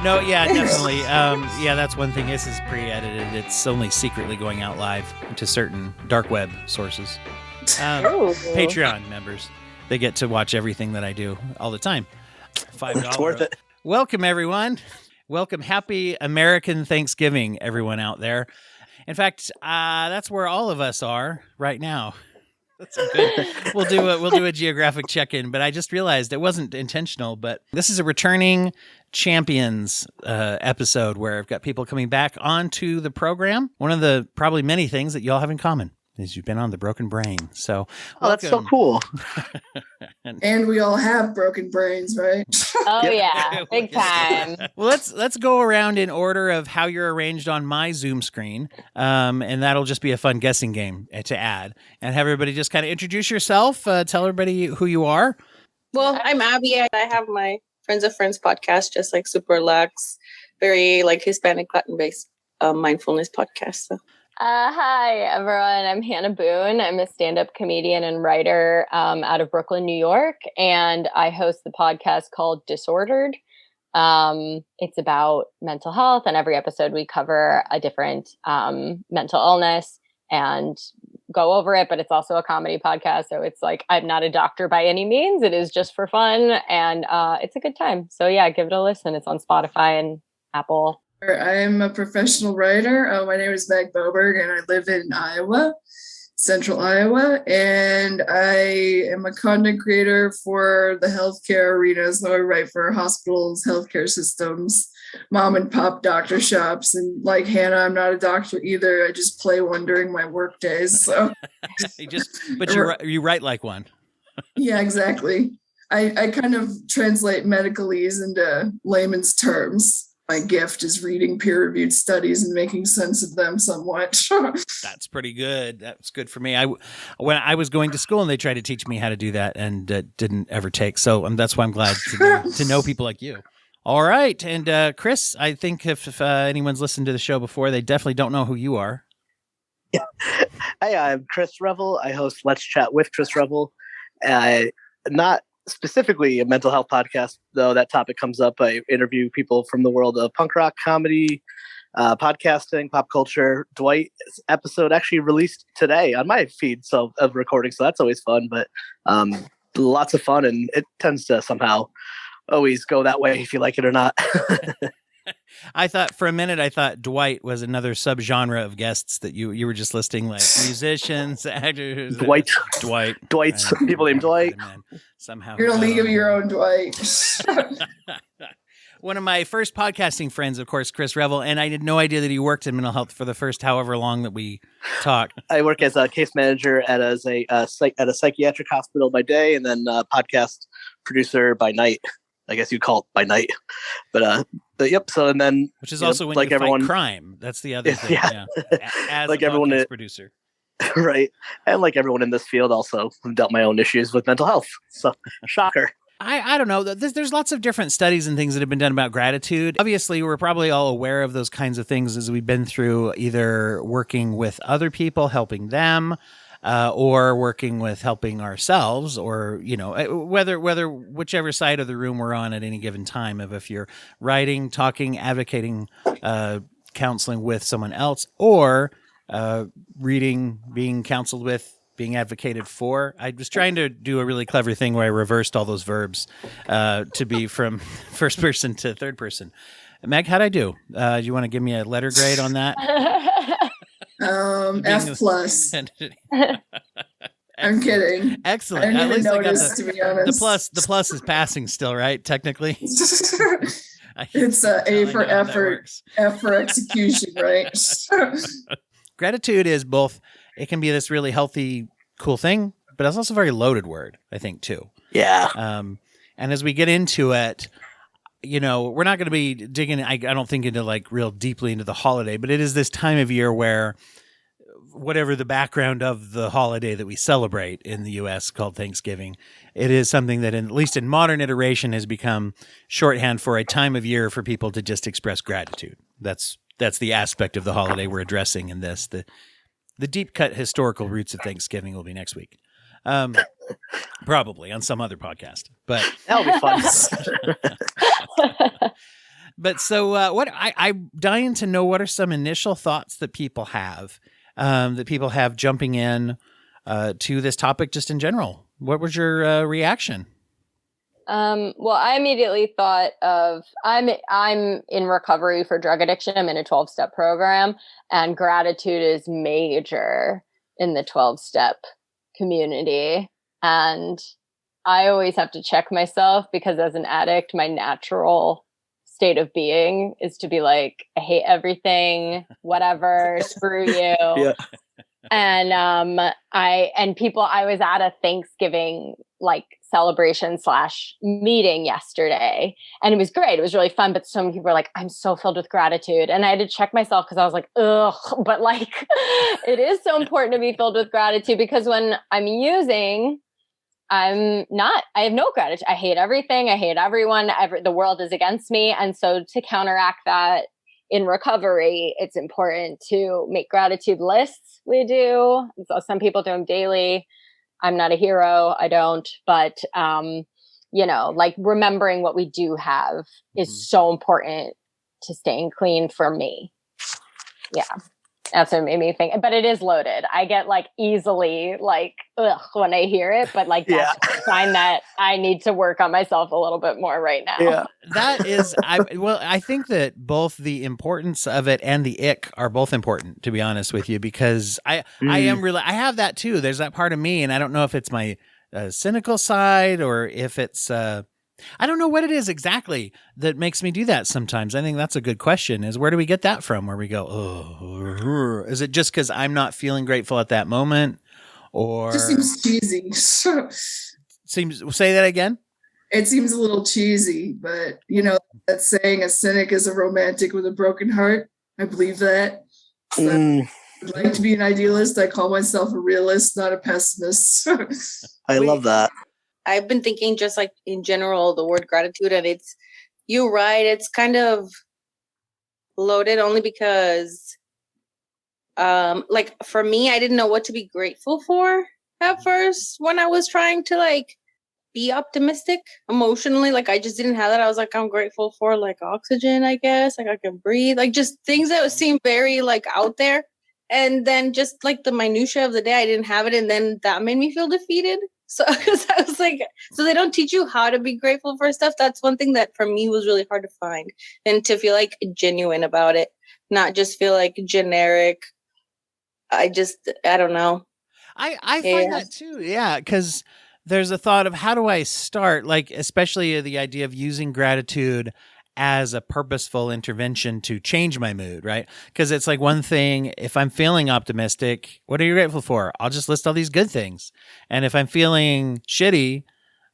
No, yeah, definitely. Yeah, that's one thing. This is pre-edited. It's only secretly going out live to certain dark web sources. Patreon members, they get to watch everything that I do all the time. $5. It's worth it. Welcome, everyone. Welcome. Happy American Thanksgiving, everyone out there. In fact, that's where all of us are right now. That's good. We'll do a geographic check-in, but I just realized it wasn't intentional, but this is a returning champions episode where I've got people coming back onto the program. One of the probably many things that y'all have in common is you've been on the Broken Brain. So that's so cool. And we all have broken brains, right? Oh yeah, big time. Well, let's go around in order of how you're arranged on my Zoom screen, and that'll just be a fun guessing game to add. And have everybody just kind of introduce yourself, tell everybody who you are. Well, I'm Abby. I have my Friends of Friends podcast, just like super relaxed, very like Hispanic Latin based mindfulness podcast. So. Hi, everyone. I'm Hannah Boone. I'm a stand-up comedian and writer out of Brooklyn, New York, and I host the podcast called Disordered. It's about mental health, and every episode we cover a different mental illness and go over it, but it's also a comedy podcast, so it's like I'm not a doctor by any means. It is just for fun, and it's a good time. So yeah, give it a listen. It's on Spotify and Apple. I'm a professional writer. My name is Meg Boberg, and I live in Iowa, central Iowa, and I am a content creator for the healthcare arena. So I write for hospitals, healthcare systems, mom and pop doctor shops. And like Hannah, I'm not a doctor either. I just play one during my work days. So you write like one. Yeah, exactly. I kind of translate medicalese into layman's terms. My gift is reading peer-reviewed studies and making sense of them somewhat. That's pretty good. That's good for me. When I was going to school and they tried to teach me how to do that and didn't ever take. So that's why I'm glad to know people like you. All right. And Chris, I think if anyone's listened to the show before, they definitely don't know who you are. Yeah. Hi, I'm Chris Revill. I host Let's Chat with Chris Revill. Not specifically a mental health podcast, though that topic comes up. I interview people from the world of punk rock, comedy, podcasting, pop culture. Dwight's episode actually released today on my feed of recording, so that's always fun, but lots of fun, and it tends to somehow always go that way if you like it or not. I thought for a minute, Dwight was another subgenre of guests that you were just listing, like musicians, actors. Dwight's people named Dwight. Somehow you're in a league of your own, Dwight. One of my first podcasting friends, of course, Chris Revill, and I had no idea that he worked in mental health for the first however long that we talked. I work as a case manager at a psychiatric hospital by day, and then podcast producer by night. I guess you'd call it by night, but yep. So and then, which is also when like you fight crime. That's the other thing. Yeah. As like everyone, producer, right? And like everyone in this field, also dealt my own issues with mental health. So shocker. I don't know. There's lots of different studies and things that have been done about gratitude. Obviously, we're probably all aware of those kinds of things as we've been through either working with other people, helping them. Or working with helping ourselves, or whether whichever side of the room we're on at any given time. If you're writing, talking, advocating, counseling with someone else, or reading, being counseled with, being advocated for. I was trying to do a really clever thing where I reversed all those verbs to be from first person to third person. Meg, how'd I do? Do you want to give me a letter grade on that? F plus. I'm kidding. Excellent. I didn't even notice, to be honest. The plus is passing still, right? Technically. It's A for effort, F for execution, right? Gratitude is both. It can be this really healthy, cool thing, but it's also a very loaded word, I think, too. Yeah. And as we get into it, we're not going to be digging, I don't think, into like real deeply into the holiday, but it is this time of year where whatever the background of the holiday that we celebrate in the U.S. called Thanksgiving, it is something that, at least in modern iteration, has become shorthand for a time of year for people to just express gratitude. That's the aspect of the holiday we're addressing in this. The deep cut historical roots of Thanksgiving will be next week. Probably on some other podcast, but that'll be fun. But so I'm dying to know, what are some initial thoughts that people have jumping in to this topic just in general? What was your reaction? Well, I immediately thought of, I'm in recovery for drug addiction. I'm in a 12-step program, and gratitude is major in the 12-step community. And I always have to check myself, because as an addict, my natural state of being is to be like, I hate everything, whatever, screw you. Yeah. And I was at a Thanksgiving like celebration / meeting yesterday, and it was great. It was really fun, but so many people were like, I'm so filled with gratitude. And I had to check myself, because I was like, ugh, but like, it is so important to be filled with gratitude, because when I'm using, I have no gratitude. I hate everything. I hate everyone. The world is against me. And so to counteract that in recovery, it's important to make gratitude lists. We do. So some people do them daily. I'm not a hero. I don't. But, like remembering what we do have is so important to staying clean for me. Yeah. That's what made me think. But it is loaded. I get like easily like, ugh, when I hear it. But like, that's a sign that I need to work on myself a little bit more right now. Yeah. That is, I think that both the importance of it and the ick are both important, to be honest with you, because I have that too. There's that part of me, and I don't know if it's my cynical side or if it's, I don't know what it is exactly that makes me do that sometimes. I think that's a good question, is where do we get that from, where we go, oh, is it just because I'm not feeling grateful at that moment? Or It just seems cheesy. Say that again? It seems a little cheesy, but that saying, a cynic is a romantic with a broken heart. I believe that. So I'd like to be an idealist. I call myself a realist, not a pessimist. I love that. I've been thinking just like in general, the word gratitude, and you're right. It's kind of loaded only because, like for me, I didn't know what to be grateful for at first when I was trying to like be optimistic emotionally. Like I just didn't have that. I was like, I'm grateful for like oxygen, I guess. Like I can breathe, like just things that seem very like out there. And then just like the minutia of the day, I didn't have it. And then that made me feel defeated. So because I was like, so they don't teach you how to be grateful for stuff. That's one thing that for me was really hard to find, and to feel like genuine about it, not just feel like generic. I don't know. I find that too. Yeah. Because there's a thought of, how do I start? Like, especially the idea of using gratitude as a purposeful intervention to change my mood, right? Because it's like, one thing, if I'm feeling optimistic, what are you grateful for? I'll just list all these good things. And if I'm feeling shitty,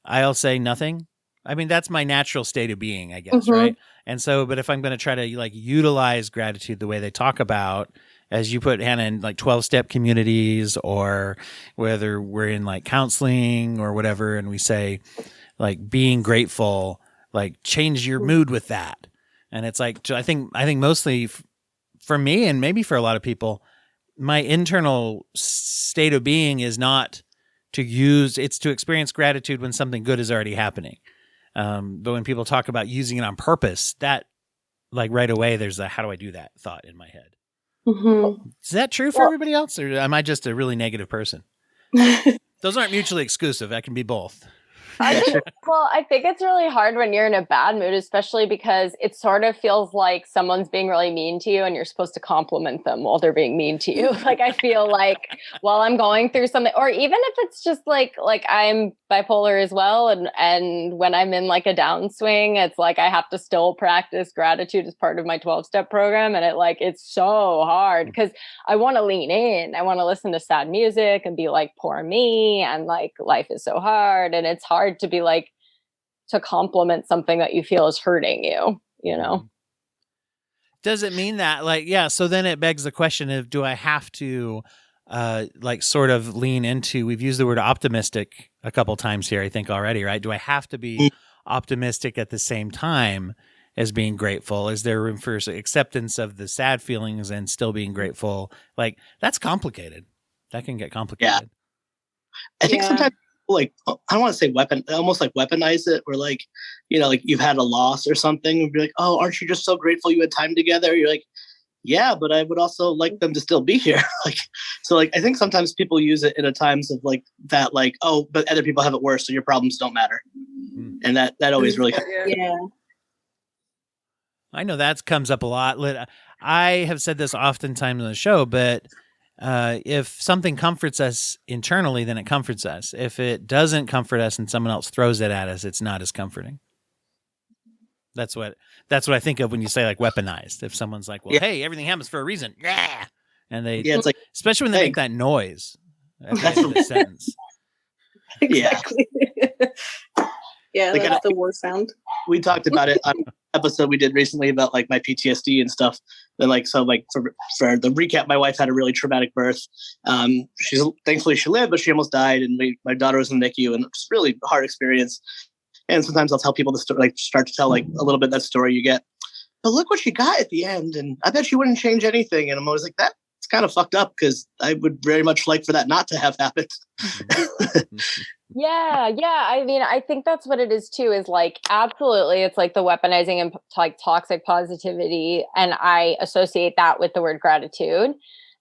I'll say nothing. I mean, that's my natural state of being, I guess, right? And so, but if I'm going to try to like utilize gratitude the way they talk about, as you put, Hannah, in like 12-step communities, or whether we're in like counseling or whatever, and we say like being grateful, like change your mood with that. And it's like, I think mostly for me, and maybe for a lot of people, my internal state of being is not it's to experience gratitude when something good is already happening. But when people talk about using it on purpose, that like right away, there's a, how do I do that thought in my head? Is that true for everybody else? Or am I just a really negative person? Those aren't mutually exclusive. That can be both. I think it's really hard when you're in a bad mood, especially because it sort of feels like someone's being really mean to you and you're supposed to compliment them while they're being mean to you. Like, I feel like while I'm going through something, or even if it's just like I'm bipolar as well. And when I'm in like a downswing, it's like, I have to still practice gratitude as part of my 12-step program. And it's so hard because I want to lean in. I want to listen to sad music and be like, poor me. And like, life is so hard. And it's hard to be like, to compliment something that you feel is hurting you, Does it mean that so then it begs the question of, do I have to sort of lean into, we've used the word optimistic a couple times here, I think already, right? Do I have to be optimistic at the same time as being grateful? Is there room for acceptance of the sad feelings and still being grateful? Like, that's complicated. That can get complicated. I think sometimes like, I don't want to say almost like weaponize it, or like, like you've had a loss or something, and be like, oh, aren't you just so grateful you had time together? You're like, yeah, but I would also like them to still be here. Like, so like, I think sometimes people use it in a times of like that, like, oh, but other people have it worse, so your problems don't matter. And that always really, Yeah. I know that comes up a lot. I have said this oftentimes on the show, but if something comforts us internally, then it comforts us. If it doesn't comfort us and someone else throws it at us, it's not as comforting. That's what I think of when you say like weaponized. If someone's like, well, hey, everything happens for a reason. Yeah. And it's like, especially when they make that noise at the end of the sentence. Exactly. Yeah, like, that's the worst sound. We talked about it on an episode we did recently about like my PTSD and stuff. And like, so like for the recap, my wife had a really traumatic birth. Thankfully she lived, but she almost died. And my daughter was in the NICU, and it's a really hard experience. And sometimes I'll tell people the story, like start to tell like a little bit of that story you get. But look what she got at the end, and I bet she wouldn't change anything. And I'm always like, that's kind of fucked up, because I would very much like for that not to have happened. Yeah. I mean, I think that's what it is too, is like, absolutely. It's like the weaponizing and like toxic positivity. And I associate that with the word gratitude.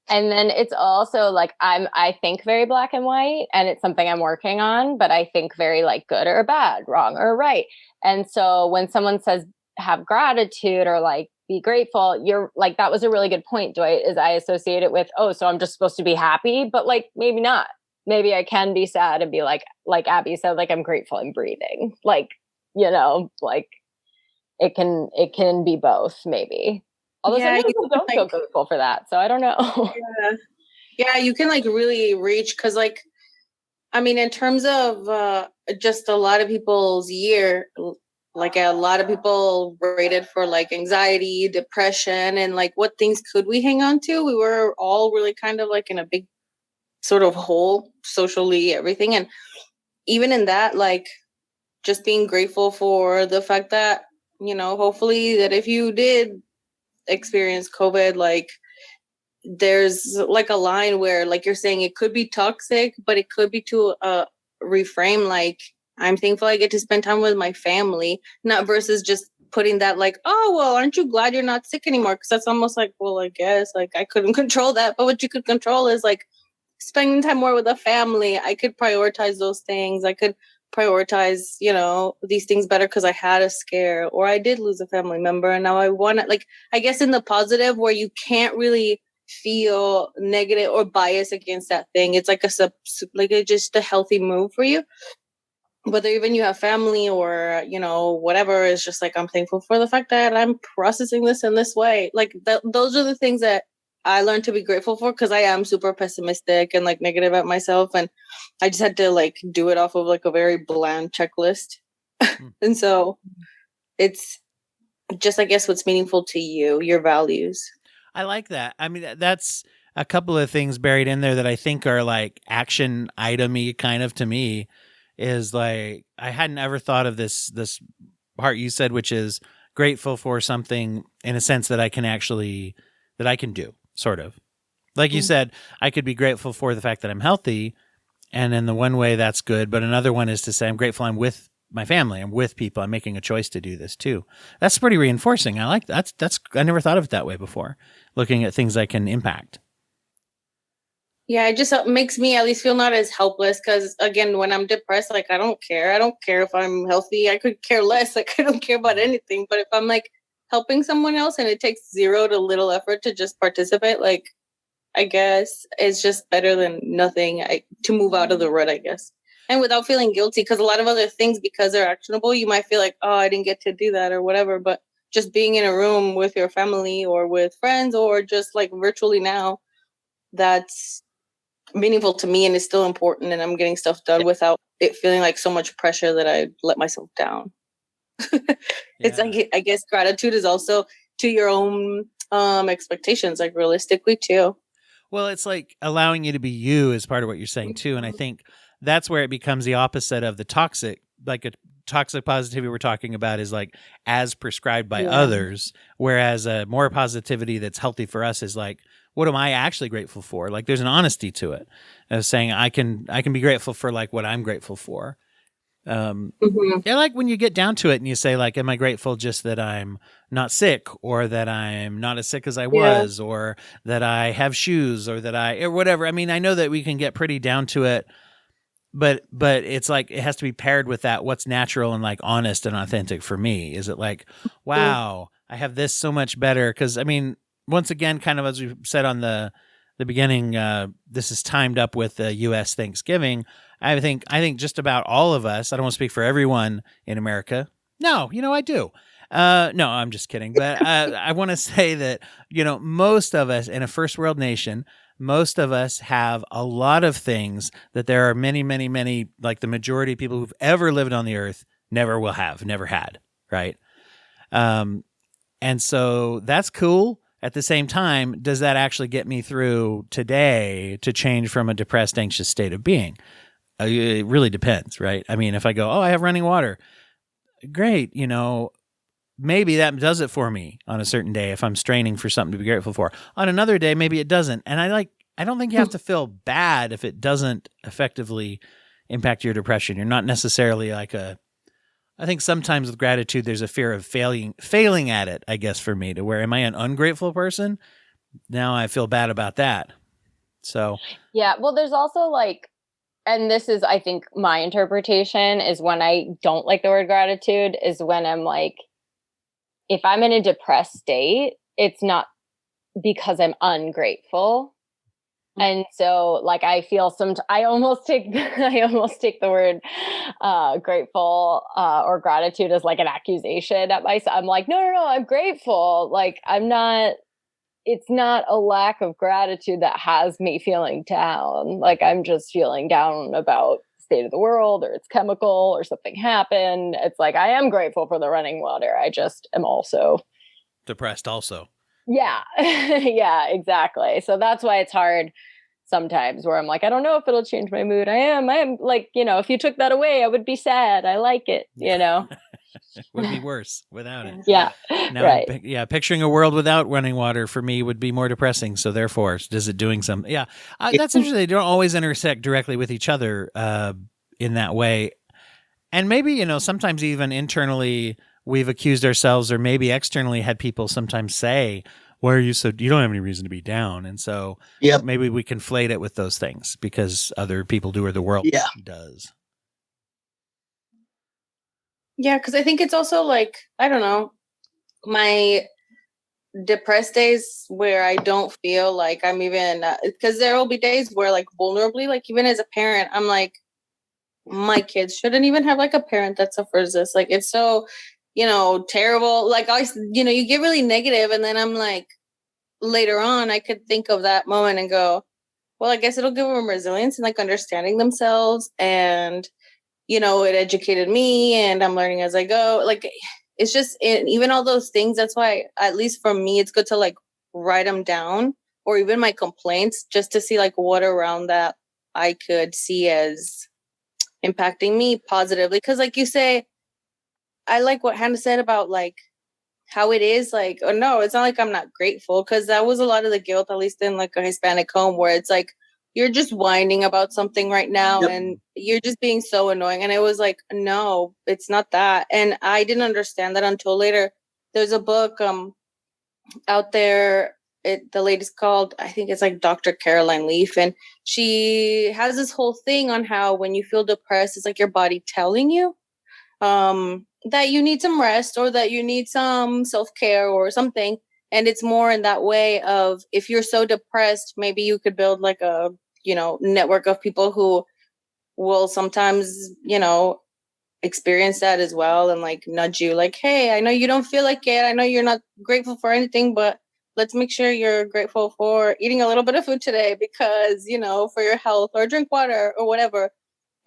And then it's also like, I think very black and white, and it's something I'm working on, but I think very like good or bad, wrong or right. And so when someone says have gratitude or like be grateful, you're like, that was a really good point, Dwight, is I associate it with, oh, so I'm just supposed to be happy, but like, maybe not. Maybe I can be sad and be like Abby said, like, I'm grateful I'm breathing. Like, like it can be both, maybe. Although some people don't feel grateful for that. So I don't know. Yeah, you can like really reach, because like, I mean, in terms of just a lot of people's year, like a lot of people rated for like anxiety, depression, and like what things could we hang on to? We were all really kind of like in a big sort of hole socially, everything. And even in that, like just being grateful for the fact that, hopefully that if you did experience COVID, like there's like a line where like you're saying it could be toxic, but it could be to reframe, like, I'm thankful I get to spend time with my family, not versus just putting that like, oh, well, aren't you glad you're not sick anymore? Because that's almost like, well, I guess like I couldn't control that. But what you could control is like spending time more with the family. I could prioritize those things. I could prioritize, these things better because I had a scare, or I did lose a family member. And now I want to, like, I guess in the positive where you can't really feel negative or bias against that thing. It's like just a healthy move for you. Whether even you have family or, whatever, it's just like, I'm thankful for the fact that I'm processing this in this way. Like those are the things that I learned to be grateful for, because I am super pessimistic and like negative at myself. And I just had to like do it off of like a very bland checklist. And so it's just, I guess, what's meaningful to you, your values. I like that. I mean, that's a couple of things buried in there that I think are like action item-y kind of to me, is like, I hadn't ever thought of this part you said, which is grateful for something in a sense that I can do. Sort of. Like you said, I could be grateful for the fact that I'm healthy, and in the one way that's good, but another one is to say I'm grateful I'm with my family, I'm with people, I'm making a choice to do this too. That's pretty reinforcing. I like that. That's I never thought of it that way before, looking at things I can impact. Yeah, it just makes me at least feel not as helpless, because again, when I'm depressed, like I don't care if I'm healthy. I could care less. Like I don't care about anything. But if I'm like helping someone else and it takes zero to little effort to just participate, like, I guess it's just better than nothing to move out of the rut, I guess. And without feeling guilty, because a lot of other things, because they're actionable, you might feel like, oh, I didn't get to do that or whatever. But just being in a room with your family or with friends or just like virtually now, that's meaningful to me and is still important. And I'm getting stuff done without it feeling like so much pressure that I let myself down. It's like, I guess gratitude is also to your own expectations, like realistically too. Well, it's like allowing you to be you is part of what you're saying too. And I think that's where it becomes the opposite of the toxic, like a toxic positivity we're talking about is like as prescribed by others. Whereas more positivity that's healthy for us is like, what am I actually grateful for? Like there's an honesty to it of saying I can be grateful for like what I'm grateful for. Yeah, like when you get down to it and you say like, am I grateful just that I'm not sick, or that I'm not as sick as I was, or that I have shoes, or that or whatever. I mean, I know that we can get pretty down to it, but it's like, it has to be paired with that, what's natural and like honest and authentic for me. Is it like, wow, I have this so much better? Cause I mean, once again, kind of as we said on the beginning, this is timed up with the U.S. Thanksgiving. I think just about all of us, I don't want to speak for everyone in America. No, I do. No, I'm just kidding. But I want to say that, most of us in a first world nation, most of us have a lot of things that there are many, many, many, like the majority of people who've ever lived on the earth never will have, never had. Right. And so that's cool. At the same time, does that actually get me through today to change from a depressed, anxious state of being? It really depends, right? I mean, if I go, I have running water, great, maybe that does it for me on a certain day if I'm straining for something to be grateful for. On another day, maybe it doesn't. And I don't think you have to feel bad if it doesn't effectively impact your depression. You're not necessarily like I think sometimes with gratitude, there's a fear of failing at it, I guess, for me, to where, am I an ungrateful person? Now I feel bad about that. So. Yeah. Well, there's also like, and this is, I think my interpretation is when I don't like the word gratitude is when I'm like, if I'm in a depressed state, it's not because I'm ungrateful. And so like, I feel I almost take the word grateful or gratitude as like an accusation at myself. I'm like, no, I'm grateful. Like it's not a lack of gratitude that has me feeling down. Like I'm just feeling down about the state of the world, or it's chemical, or something happened. It's like, I am grateful for the running water. I just am also depressed also. Yeah. Yeah, exactly. So that's why it's hard sometimes, where I'm like, I don't know if it'll change my mood. I am like, if you took that away, I would be sad. I like it, It would be worse without it. Yeah. Now, right. Picturing a world without running water for me would be more depressing. So therefore, is it doing something? Yeah. That's interesting. They don't always intersect directly with each other in that way. And maybe, sometimes even internally we've accused ourselves, or maybe externally had people sometimes say, why are you you don't have any reason to be down. And so maybe we conflate it with those things because other people do, or the world does. Yeah, because I think it's also like, I don't know, my depressed days where I don't feel like I'm even, because there will be days where like vulnerably, like even as a parent, I'm like, my kids shouldn't even have like a parent that suffers this. Like it's so, terrible. Like you get really negative, and then I'm like, later on, I could think of that moment and go, well, I guess it'll give them resilience and like understanding themselves. And, it educated me, and I'm learning as I go. Like, it's just, even all those things. That's why, at least for me, it's good to like write them down, or even my complaints, just to see like what around that I could see as impacting me positively. Because like you say, I like what Hannah said about like how it is like, oh no, it's not like I'm not grateful, because that was a lot of the guilt, at least in like a Hispanic home, where it's like you're just whining about something right now and you're just being so annoying. And it was like, no, it's not that. And I didn't understand that until later. There's a book out there. The lady's called, I think it's like Dr. Caroline Leaf, and she has this whole thing on how when you feel depressed, it's like your body telling you that you need some rest, or that you need some self-care or something. And it's more in that way of, if you're so depressed, maybe you could build like a, network of people who will sometimes, experience that as well, and like nudge you like, hey, I know you don't feel like it. I know you're not grateful for anything, but let's make sure you're grateful for eating a little bit of food today because, for your health, or drink water or whatever.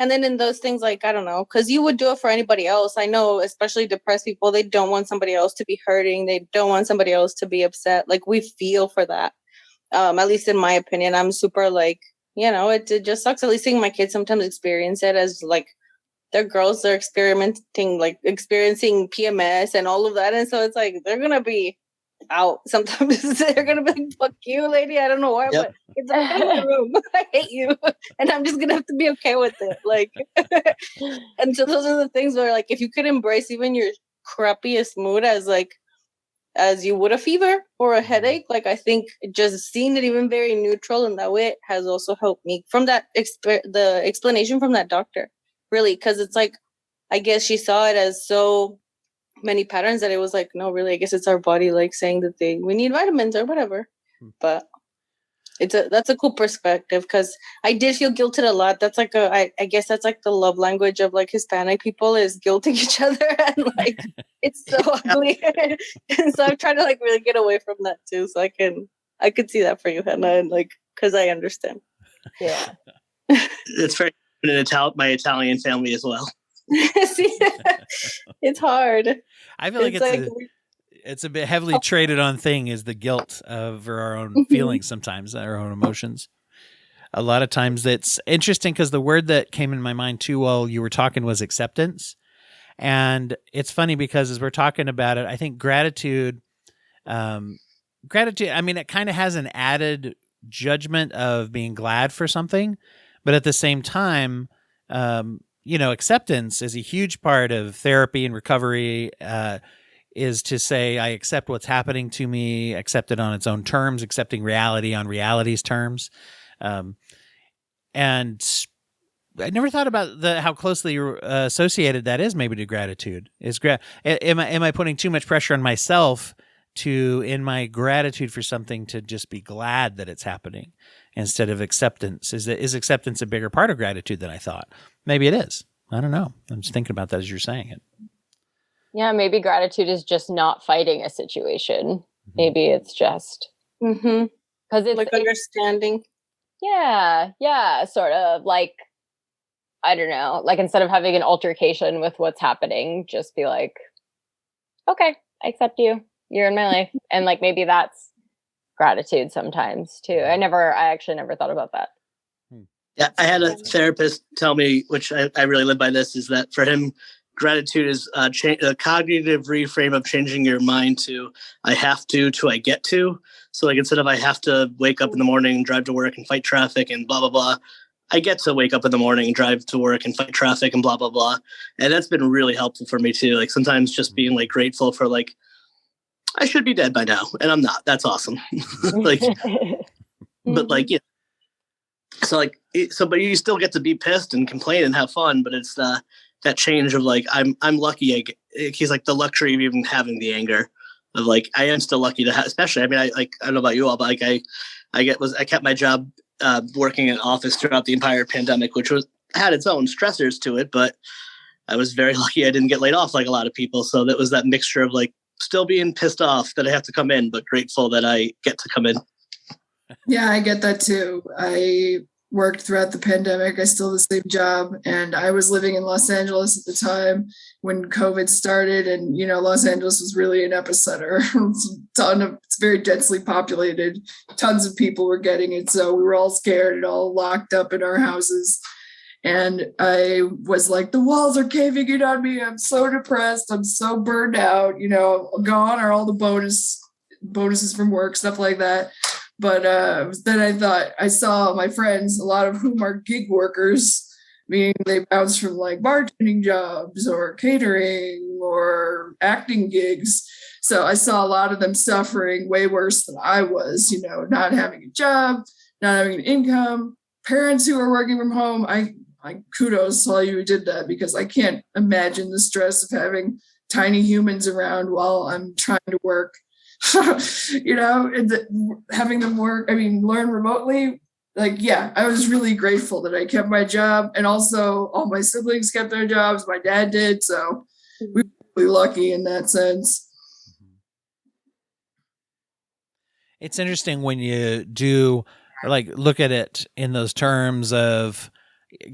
And then in those things, like, I don't know, because you would do it for anybody else. I know, especially depressed people, they don't want somebody else to be hurting. They don't want somebody else to be upset. Like, we feel for that. At least in my opinion, I'm super like, it just sucks. At least seeing my kids sometimes experience it as like, they're girls, they're experiencing PMS and all of that. And so it's like, they're going to be out. Sometimes they're gonna be like, "Fuck you, lady." I don't know why, Yep. but it's like, "Get in my room. I hate you," and I'm just gonna have to be okay with it. Like, and so those are the things where, like, if you could embrace even your crappiest mood as you would a fever or a headache, like, I think just seeing it even very neutral in that way has also helped me from that the explanation from that doctor, really, because it's like, I guess she saw it as so many patterns that it was like, no, really, I guess it's our body like saying that we need vitamins or whatever. But that's a cool perspective, because I did feel guilted a lot. That's like I guess that's like the love language of like Hispanic people, is guilting each other, and like it's so ugly. And so I'm trying to like really get away from that too, so I could see that for you, Hannah, and like, because I understand. Yeah. It's very in my Italian family as well. See, it's hard. I feel like it's a bit heavily traded on thing, is the guilt of our own feelings sometimes, our own emotions. A lot of times it's interesting because the word that came in my mind too while you were talking was acceptance. And it's funny because as we're talking about it, I think gratitude, I mean, it kind of has an added judgment of being glad for something, but at the same time, acceptance is a huge part of therapy and recovery, is to say, I accept what's happening to me, accept it on its own terms, accepting reality on reality's terms. And I never thought about how closely associated that is maybe to gratitude. Am I putting too much pressure on myself in my gratitude for something to just be glad that it's happening instead of acceptance? Is acceptance a bigger part of gratitude than I thought? Maybe it is. I don't know. I'm just thinking about that as you're saying it. Yeah, maybe gratitude is just not fighting a situation. Mm-hmm. Maybe it's just because it's like understanding. Yeah, sort of like, I don't know, like instead of having an altercation with what's happening, just be like, okay, I accept you. You're in my life. And like, maybe that's gratitude sometimes too. I actually never thought about that. Yeah, I had a therapist tell me, which I really live by this, is that for him, gratitude is a cognitive reframe of changing your mind to I have to I get to. So like, instead of I have to wake up in the morning, drive to work and fight traffic and blah, blah, blah, I get to wake up in the morning and drive to work and fight traffic and blah, blah, blah. And that's been really helpful for me too. Like sometimes just being like grateful for like, I should be dead by now and I'm not. That's awesome. Like, but like, yeah. But you still get to be pissed and complain and have fun, but it's that change of like, I'm lucky. He's like the luxury of even having the anger of like, I am still lucky to have, especially, I mean, I don't know about you all, but like I kept my job working in office throughout the entire pandemic, which had its own stressors to it, but I was very lucky I didn't get laid off like a lot of people. So that was that mixture of like still being pissed off that I have to come in, but grateful that I get to come in. Yeah, I get that too. I worked throughout the pandemic. I still have the same job, and I was living in Los Angeles at the time when COVID started, and Los Angeles was really an epicenter. It's very densely populated. Tons of people were getting it, so we were all scared and all locked up in our houses. And I was like, the walls are caving in on me. I'm so depressed. I'm so burned out. Gone are all the bonuses from work, stuff like that. But then I thought, I saw my friends, a lot of whom are gig workers, meaning they bounce from like bartending jobs or catering or acting gigs. So I saw a lot of them suffering way worse than I was, not having a job, not having an income, parents who are working from home. I kudos to all you who did that, because I can't imagine the stress of having tiny humans around while I'm trying to work. And having them learn remotely. Like, yeah, I was really grateful that I kept my job, and also all my siblings kept their jobs. My dad did, so we were really lucky in that sense. It's interesting when you do like look at it in those terms of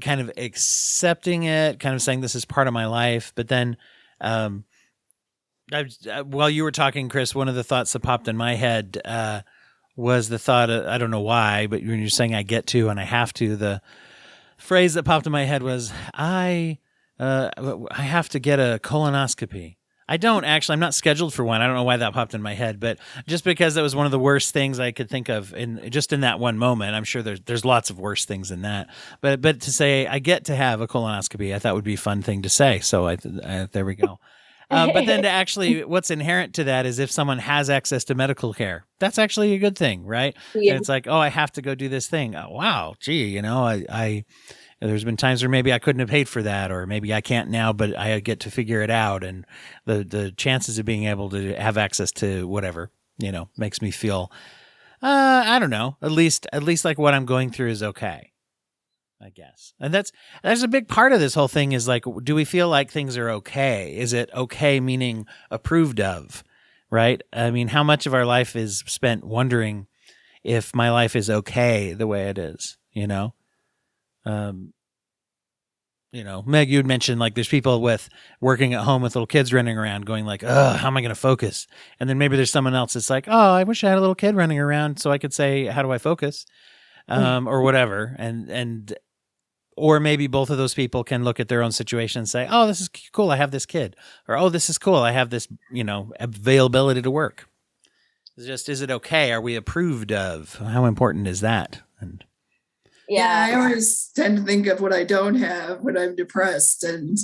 kind of accepting it, kind of saying this is part of my life, but then while you were talking, Chris, one of the thoughts that popped in my head was the thought, I don't know why, but when you're saying I get to and I have to, the phrase that popped in my head was, I have to get a colonoscopy. I don't actually. I'm not scheduled for one. I don't know why that popped in my head, but just because that was one of the worst things I could think of in that one moment. I'm sure there's lots of worse things than that. But to say I get to have a colonoscopy, I thought would be a fun thing to say. So there we go. But then to actually, what's inherent to that is if someone has access to medical care, that's actually a good thing, right? Yeah. And it's like, oh, I have to go do this thing. Oh, wow, gee, I there's been times where maybe I couldn't have paid for that, or maybe I can't now, but I get to figure it out. And the chances of being able to have access to whatever, makes me feel, I don't know, at least like what I'm going through is okay, I guess. And that's a big part of this whole thing is like, do we feel like things are okay? Is it okay meaning approved of, right? I mean, how much of our life is spent wondering if my life is okay the way it is, Meg, you had mentioned like there's people with working at home with little kids running around going like, how am I going to focus? And then maybe there's someone else that's like, oh, I wish I had a little kid running around so I could say, how do I focus? Or whatever. Or maybe both of those people can look at their own situation and say, oh, this is cool. I have this kid. Or, oh, this is cool. I have this, availability to work. Is it okay? Are we approved of? How important is that? And I always tend to think of what I don't have when I'm depressed. And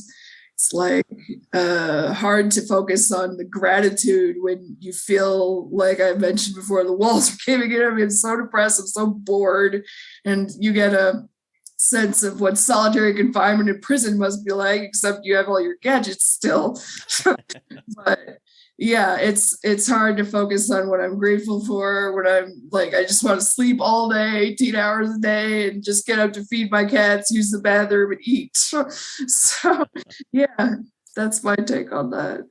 it's like hard to focus on the gratitude when you feel like I mentioned before, the walls are caving in. I'm so depressed. I'm so bored. And you get a sense of what solitary confinement in prison must be like, except you have all your gadgets still. But yeah, it's hard to focus on what I'm grateful for when I'm like, I just want to sleep all day, 18 hours a day, and just get up to feed my cats, use the bathroom, and eat. So yeah, that's my take on that.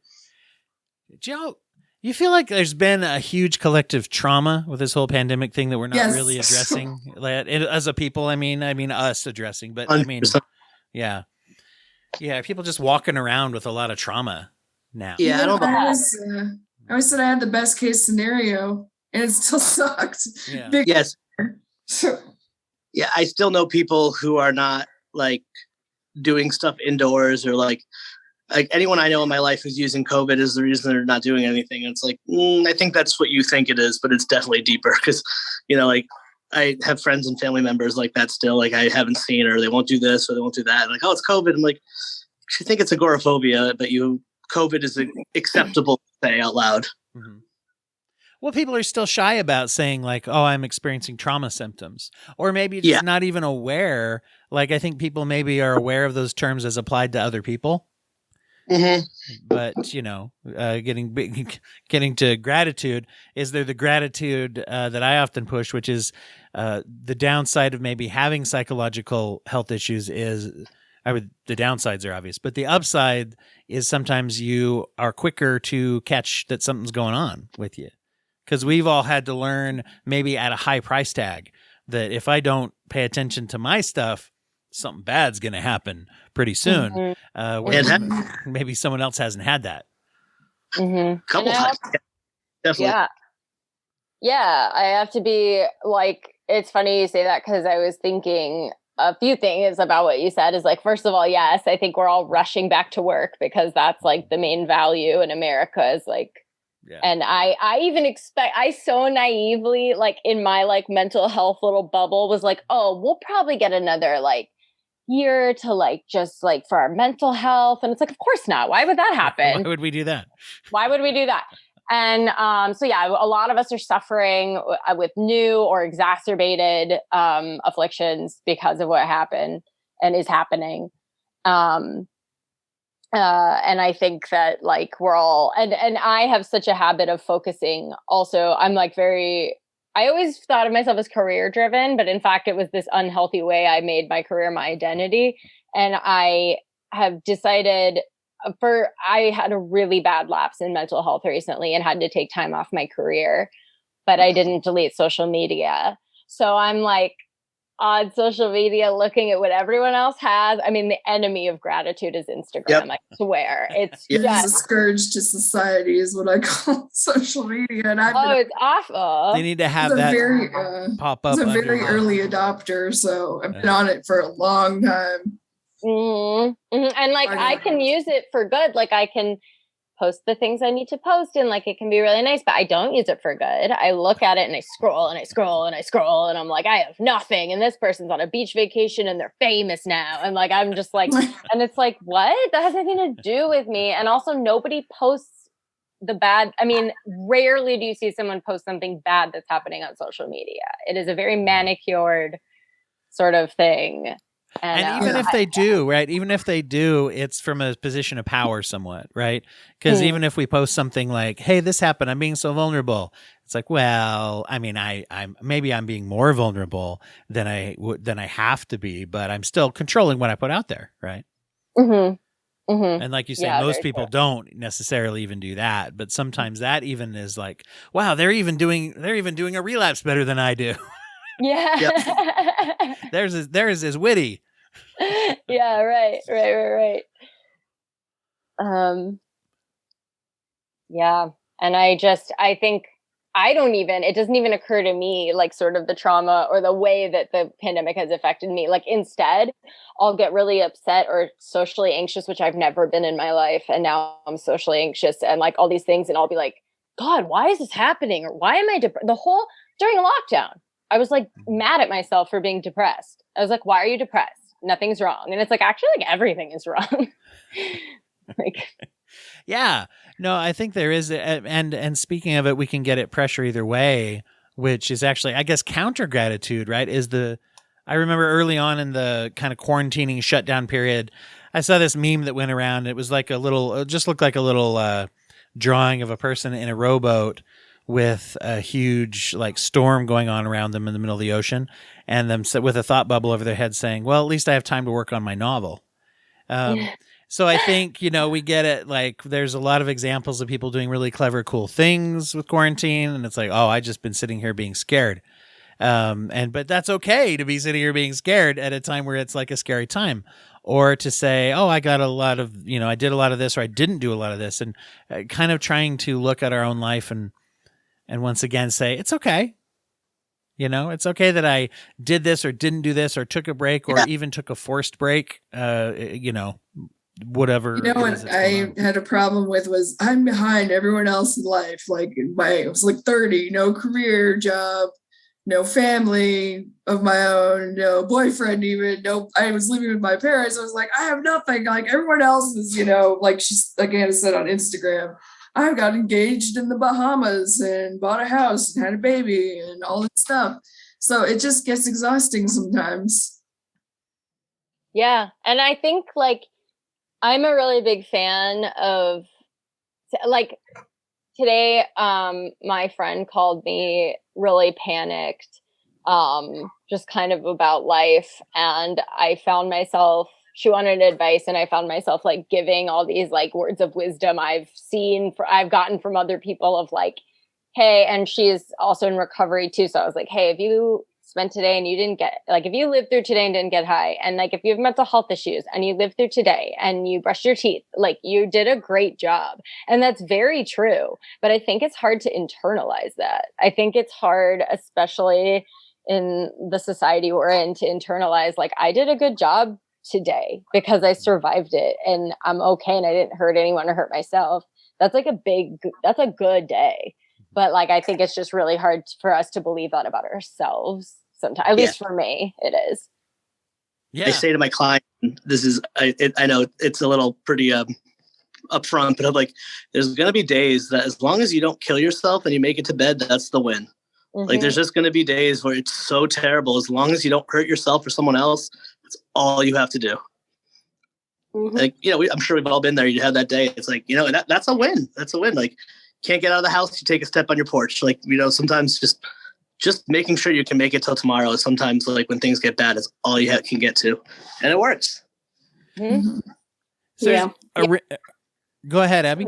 Joe, you feel like there's been a huge collective trauma with this whole pandemic thing that we're not really addressing as a people. I mean us addressing, but 100%. Yeah, people just walking around with a lot of trauma now. Yeah, I don't know. I always said I had the best case scenario, and it still sucked. Yeah. Yes. Yeah, I still know people who are not like doing stuff indoors, or like anyone I know in my life who's using COVID is the reason they're not doing anything. And it's like, I think that's what you think it is, but it's definitely deeper because, like I have friends and family members like that still, like I haven't seen, or they won't do this or they won't do that. And like, oh, it's COVID. I'm like, I think it's agoraphobia, but COVID is acceptable to say out loud. Mm-hmm. Well, people are still shy about saying like, oh, I'm experiencing trauma symptoms, or maybe just not even aware. Like, I think people maybe are aware of those terms as applied to other people. Mm-hmm. But, getting to gratitude, is there the gratitude that I often push, which is the downside of maybe having psychological health issues is, the downsides are obvious, but the upside is sometimes you are quicker to catch that something's going on with you. Because we've all had to learn, maybe at a high price tag, that if I don't pay attention to my stuff, something bad's going to happen pretty soon. Mm-hmm. Maybe someone else hasn't had that. Mm-hmm. Couple times. Definitely. Yeah, I have to be like, it's funny you say that because I was thinking a few things about what you said is like, first of all, yes, I think we're all rushing back to work because that's like the main value in America is like, and I even expect, I so naively, like in my like mental health little bubble was like, oh, we'll probably get another like year to like, just like for our mental health. And it's like, of course not. Why would that happen? Why would we do that? Why would we do that? And so, yeah, a lot of us are suffering with new or exacerbated afflictions because of what happened and is happening. And I think that like we're all, and I have such a habit of focusing also. I'm like I always thought of myself as career driven, but in fact, it was this unhealthy way I made my career my identity. And I have decided I had a really bad lapse in mental health recently and had to take time off my career, but I didn't delete social media. So I'm like on social media looking at what everyone else has. I mean, the enemy of gratitude is Instagram. Yep. I swear. It's It's just a scourge to society is what I call social media. And it's awful. They need to have that pop up. It's a very early adopter, so I've been on it for a long time. Mm-hmm. Mm-hmm. And like I can use it for good. Like I can post the things I need to post, and like it can be really nice, but I don't use it for good. I look at it and I scroll and I scroll and I scroll, and I'm like, I have nothing, and this person's on a beach vacation and they're famous now, and like I'm just like, and it's like, what? That has nothing to do with me. And also, nobody posts the bad. I mean, rarely do you see someone post something bad that's happening on social media. It is a very manicured sort of thing. And even if they do, right? Even if they do, it's from a position of power somewhat, right? Because even if we post something like, hey, this happened, I'm being so vulnerable. It's like, well, I mean, I'm maybe I'm being more vulnerable than I have to be, but I'm still controlling what I put out there, right? Mm-hmm. Mm-hmm. And like you say, most people don't necessarily even do that, but sometimes that even is like, wow, they're even doing a relapse better than I do. Yeah. Yep. Theirs is witty. Yeah, right. Yeah. And I think it doesn't even occur to me, like sort of the trauma or the way that the pandemic has affected me. Like instead, I'll get really upset or socially anxious, which I've never been in my life. And now I'm socially anxious and like all these things. And I'll be like, God, why is this happening? Or why am I during lockdown? I was like mad at myself for being depressed. I was like, why are you depressed? Nothing's wrong. And it's like, actually, like everything is wrong. Like, yeah, no, I think there is. And speaking of it, we can get it pressure either way, which is actually, I guess, counter gratitude, right? I remember early on in the kind of quarantining shutdown period, I saw this meme that went around. It was like just looked like a little drawing of a person in a rowboat with a huge like storm going on around them in the middle of the ocean, and them with a thought bubble over their head saying, well, at least I have time to work on my novel. So I think, we get it. Like there's a lot of examples of people doing really clever, cool things with quarantine. And it's like, oh, I just been sitting here being scared. But that's okay to be sitting here being scared at a time where it's like a scary time, or to say, oh, I got a lot of, I did a lot of this, or I didn't do a lot of this, and kind of trying to look at our own life and once again say, it's okay. It's okay that I did this or didn't do this or took a break or even took a forced break, whatever. What I had a problem with was I'm behind everyone else in life. Like I was like 30, no career, job, no family of my own, no boyfriend even, I was living with my parents. I was like, I have nothing. Like everyone else is, like she's like Anna said on Instagram, I got engaged in the Bahamas and bought a house and had a baby and all this stuff. So it just gets exhausting sometimes. Yeah. And I think like I'm a really big fan of like today, my friend called me really panicked, just kind of about life. And I found myself, she wanted advice, and I found myself like giving all these like words of wisdom I've gotten from other people of like, hey, and she's also in recovery too. So I was like, hey, if you spent today and you didn't get, like, if you lived through today and didn't get high, and like, if you have mental health issues and you lived through today and you brushed your teeth, like you did a great job. And that's very true. But I think it's hard to internalize that. I think it's hard, especially in the society we're in, to internalize, like, I did a good job today because I survived it and I'm okay and I didn't hurt anyone or hurt myself. That's like that's a good day. But like, I think it's just really hard for us to believe that about ourselves sometimes. At least for me, it is. Yeah. I say to my client, I know it's a little pretty upfront, but I'm like, there's going to be days that as long as you don't kill yourself and you make it to bed, that's the win. Mm-hmm. Like there's just going to be days where it's so terrible. As long as you don't hurt yourself or someone else, that's all you have to do. Mm-hmm. Like, I'm sure we've all been there. You have that day. It's like, that's a win. That's a win. Like, can't get out of the house, you take a step on your porch. Like, sometimes just making sure you can make it till tomorrow is sometimes like when things get bad is all you can get to. And it works. Mm-hmm. So go ahead, Abby.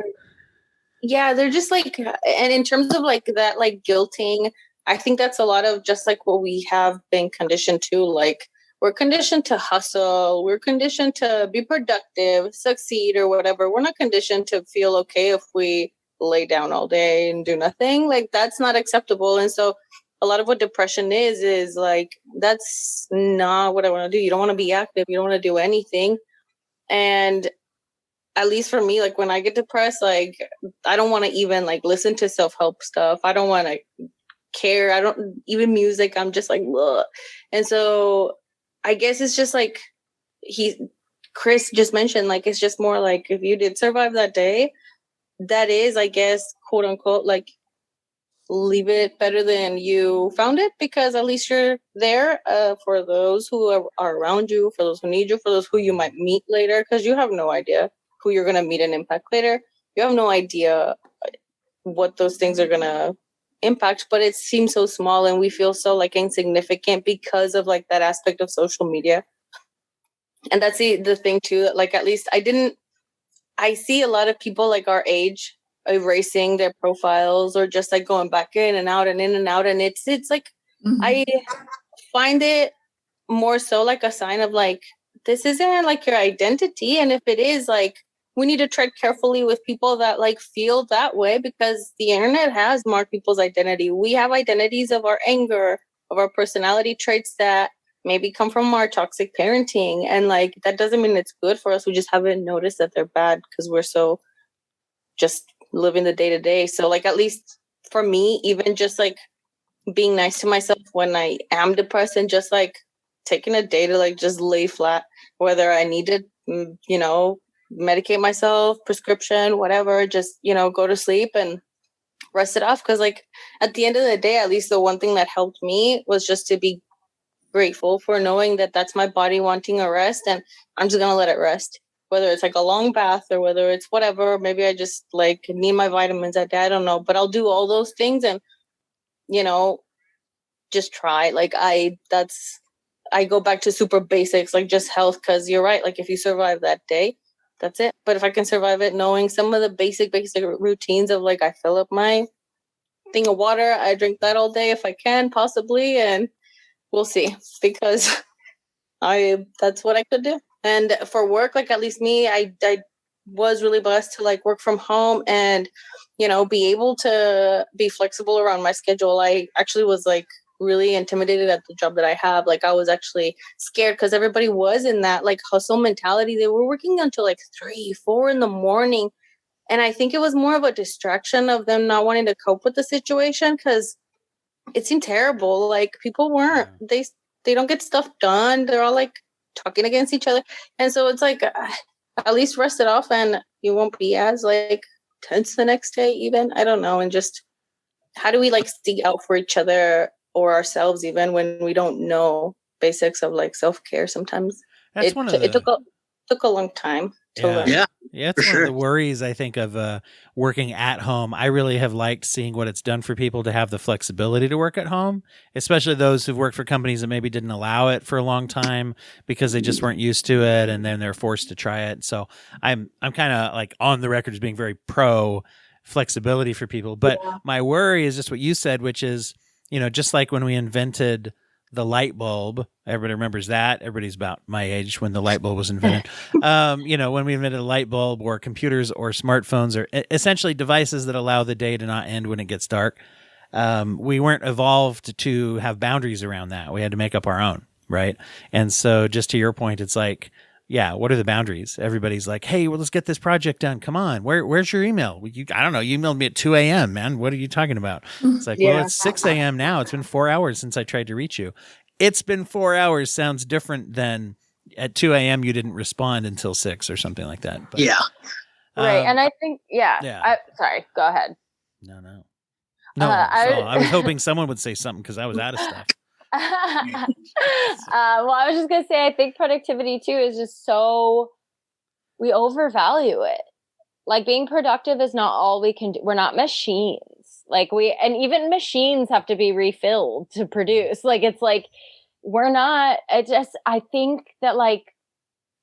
Yeah, they're just like, and in terms of like that, like guilting, I think that's a lot of just like what we have been conditioned to. Like we're conditioned to hustle. We're conditioned to be productive, succeed or whatever. We're not conditioned to feel okay if we lay down all day and do nothing. Like that's not acceptable. And so a lot of what depression is like, that's not what I want to do. You don't want to be active. You don't want to do anything. And at least for me, like when I get depressed, like I don't want to even like listen to self-help stuff. I don't want to care. I don't even music. I'm just like, ugh. And so I guess it's just like Chris just mentioned, like, it's just more like if you did survive that day, that is, I guess, quote unquote, like, leave it better than you found it, because at least you're there for those who are around you, for those who need you, for those who you might meet later, because you have no idea who you're going to meet and impact later. You have no idea what those things are going to impact, but it seems so small and we feel so like insignificant because of like that aspect of social media. And that's the thing too, that like at least I see a lot of people like our age erasing their profiles or just like going back in and out and in and out, and it's like I find it more so like a sign of like, this isn't like your identity, and if it is, like, we need to tread carefully with people that like feel that way, because the internet has marked people's identity. We have identities of our anger, of our personality traits that maybe come from our toxic parenting, and like that doesn't mean it's good for us. We just haven't noticed that they're bad because we're so just living the day to day. So like, at least for me, even just like being nice to myself when I am depressed, and just like taking a day to like just lay flat, whether I need to, you know, medicate myself, prescription, whatever, just, you know, go to sleep and rest it off. Because like at the end of the day, at least the one thing that helped me was just to be grateful for knowing that that's my body wanting a rest, and I'm just gonna let it rest, whether it's like a long bath or whether it's whatever. Maybe I just like need my vitamins that day, I don't know, but I'll do all those things and, you know, just try. Like I go back to super basics, like just health, because you're right, like if you survive that day, that's it. But if I can survive it knowing some of the basic routines of like, I fill up my thing of water, I drink that all day if I can, possibly, and we'll see, because that's what I could do. And for work, like at least me, I was really blessed to like work from home and, you know, be able to be flexible around my schedule. I actually was like really intimidated at the job that I have. Like I was actually scared because everybody was in that like hustle mentality. They were working until like 3-4 in the morning. And I think it was more of a distraction of them not wanting to cope with the situation, because it seemed terrible. Like people weren't, they don't get stuff done. They're all like talking against each other. And so it's like, at least rest it off and you won't be as like tense the next day even. I don't know. And just how do we like seek out for each other or ourselves even when we don't know basics of like self-care sometimes? That's it took a long time to learn. Yeah, it's one of the worries, I think, of working at home. I really have liked seeing what it's done for people to have the flexibility to work at home, especially those who've worked for companies that maybe didn't allow it for a long time because they just weren't used to it, and then they're forced to try it. So I'm kind of like on the record as being very pro flexibility for people. But my worry is just what you said, which is, you know, just like when we invented the light bulb, everybody remembers that. Everybody's about my age when the light bulb was invented. You know, when we invented a light bulb, or computers or smartphones, or essentially devices that allow the day to not end when it gets dark, we weren't evolved to have boundaries around that. We had to make up our own, right? And so just to your point, it's like, yeah, what are the boundaries? Everybody's like, hey, well, let's get this project done. Come on. Where's your email? I don't know. You emailed me at 2 a.m., man. What are you talking about? It's like, well, it's 6 a.m. now. It's been 4 hours since I tried to reach you. It's been 4 hours sounds different than at 2 a.m. you didn't respond until 6 or something like that. But, right. And I think, sorry, go ahead. No. I was hoping someone would say something because I was out of stuff. Well, I was just going to say, I think productivity too is just so, we overvalue it. Like being productive is not all we can do. We're not machines. Like and even machines have to be refilled to produce. Like, it's like, I think that like,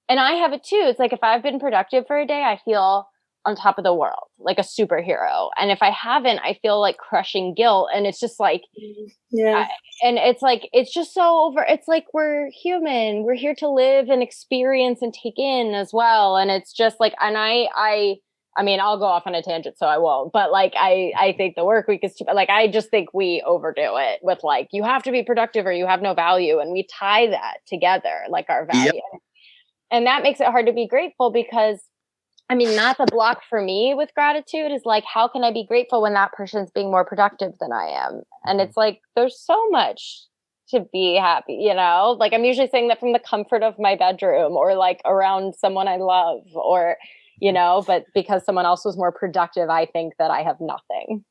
and I have it too. It's like, if I've been productive for a day, I feel on top of the world, like a superhero. And if I haven't, I feel like crushing guilt. And it's just like, and it's like, it's just so over. It's like, we're human. We're here to live and experience and take in as well. And it's just like, and I mean, I'll go off on a tangent, so I won't. But like, I think the work week is too, like, I just think we overdo it with like, you have to be productive or you have no value. And we tie that together, like our value. And that makes it hard to be grateful, because I mean, not the block for me with gratitude is like, how can I be grateful when that person's being more productive than I am? And it's like, there's so much to be happy, you know? Like, I'm usually saying that from the comfort of my bedroom or like around someone I love or, you know, but because someone else was more productive, I think that I have nothing.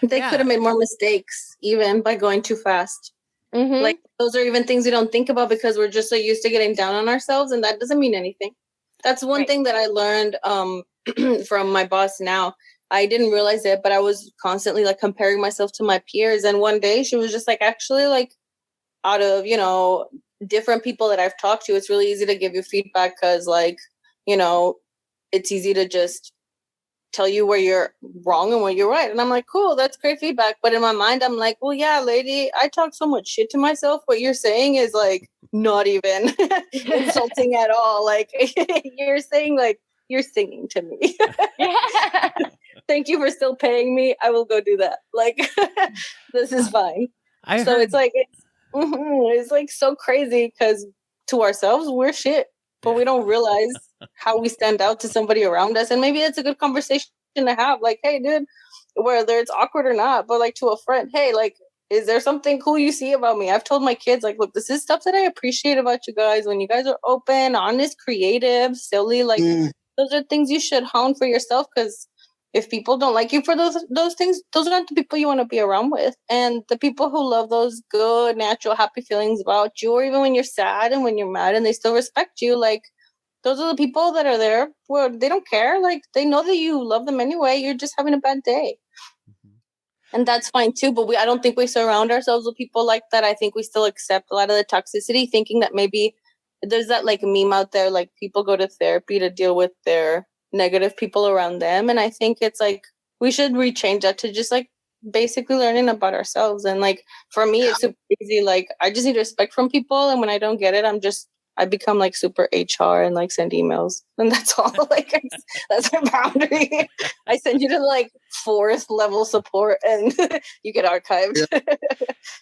They could have made more mistakes even by going too fast. Like, those are even things we don't think about because we're just so used to getting down on ourselves, and that doesn't mean anything. That's one thing that I learned from my boss now. I didn't realize it, but I was constantly like comparing myself to my peers. And one day she was just like, actually, like, out of, you know, different people that I've talked to, it's really easy to give you feedback because, like, you know, it's easy to just tell you where you're wrong and where you're right. And I'm like, cool, that's great feedback. But in my mind, I'm like, well, yeah, lady, I talk so much shit to myself. What you're saying is like not even insulting at all. Like you're saying, like, you're singing to me. Thank you for still paying me. I will go do that. Like, this is fine. It's like, it's like so crazy because to ourselves, we're shit. But we don't realize how we stand out to somebody around us. And maybe it's a good conversation to have. Like, hey, dude, whether it's awkward or not, but like to a friend, hey, like, is there something cool you see about me? I've told my kids, like, look, this is stuff that I appreciate about you guys. When you guys are open, honest, creative, silly, like, those are things you should hone for yourself. Because if people don't like you for those things, those aren't the people you want to be around with. And the people who love those good, natural, happy feelings about you, or even when you're sad and when you're mad and they still respect you, like, those are the people that are there where they don't care. Like, they know that you love them anyway. You're just having a bad day. And that's fine too. But I don't think we surround ourselves with people like that. I think we still accept a lot of the toxicity, thinking that maybe there's that like meme out there, like people go to therapy to deal with their negative people around them. And I think it's like, we should rechange that to just like basically learning about ourselves. And like, for me, it's super easy. Like, I just need respect from people. And when I don't get it, I become like super HR and like send emails, and that's all. Like, that's my boundary. I send you to like 4th level support and you get archived.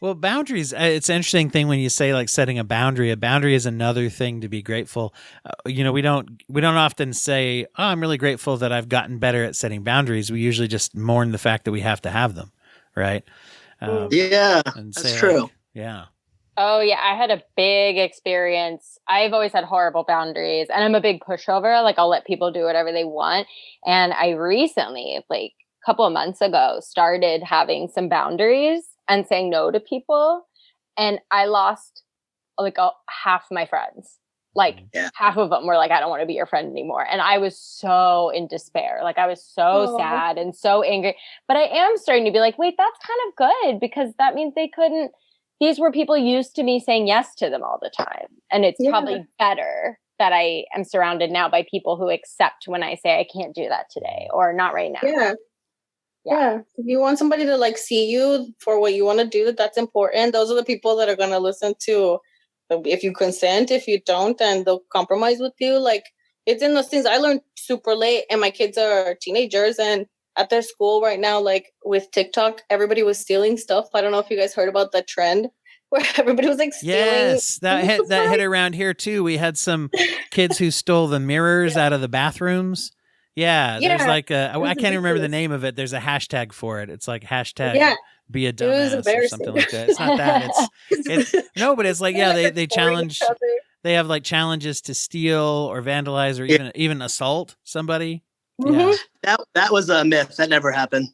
Well, boundaries, it's an interesting thing when you say like setting a boundary. A boundary is another thing to be grateful. You know, we don't often say, oh, I'm really grateful that I've gotten better at setting boundaries. We usually just mourn the fact that we have to have them. Right. That's true. Yeah. Oh, yeah. I had a big experience. I've always had horrible boundaries, and I'm a big pushover. Like, I'll let people do whatever they want. And I recently, like a couple of months ago, started having some boundaries and saying no to people. And I lost like half my friends. Like, half of them were like, I don't want to be your friend anymore. And I was so in despair. Like, I was so sad and so angry. But I am starting to be like, wait, that's kind of good, because that means these were people used to me saying yes to them all the time. And it's probably better that I am surrounded now by people who accept when I say I can't do that today or not right now. Yeah. If you want somebody to like see you for what you want to do, that's important. Those are the people that are going to listen to if you consent. If you don't, then they'll compromise with you. Like, it's in those things I learned super late, and my kids are teenagers, and at their school right now, like with TikTok, everybody was stealing stuff. I don't know if you guys heard about that trend where everybody was like stealing. Yes, that hit around here too. We had some kids who stole the mirrors out of the bathrooms. Yeah, there's like I can't remember the name of it. There's a hashtag for it. It's like hashtag be a dumbass or something like that. It's not that. It's no, but it's like, they challenge. They have like challenges to steal or vandalize or even assault somebody. Yeah, that was a myth. That never happened.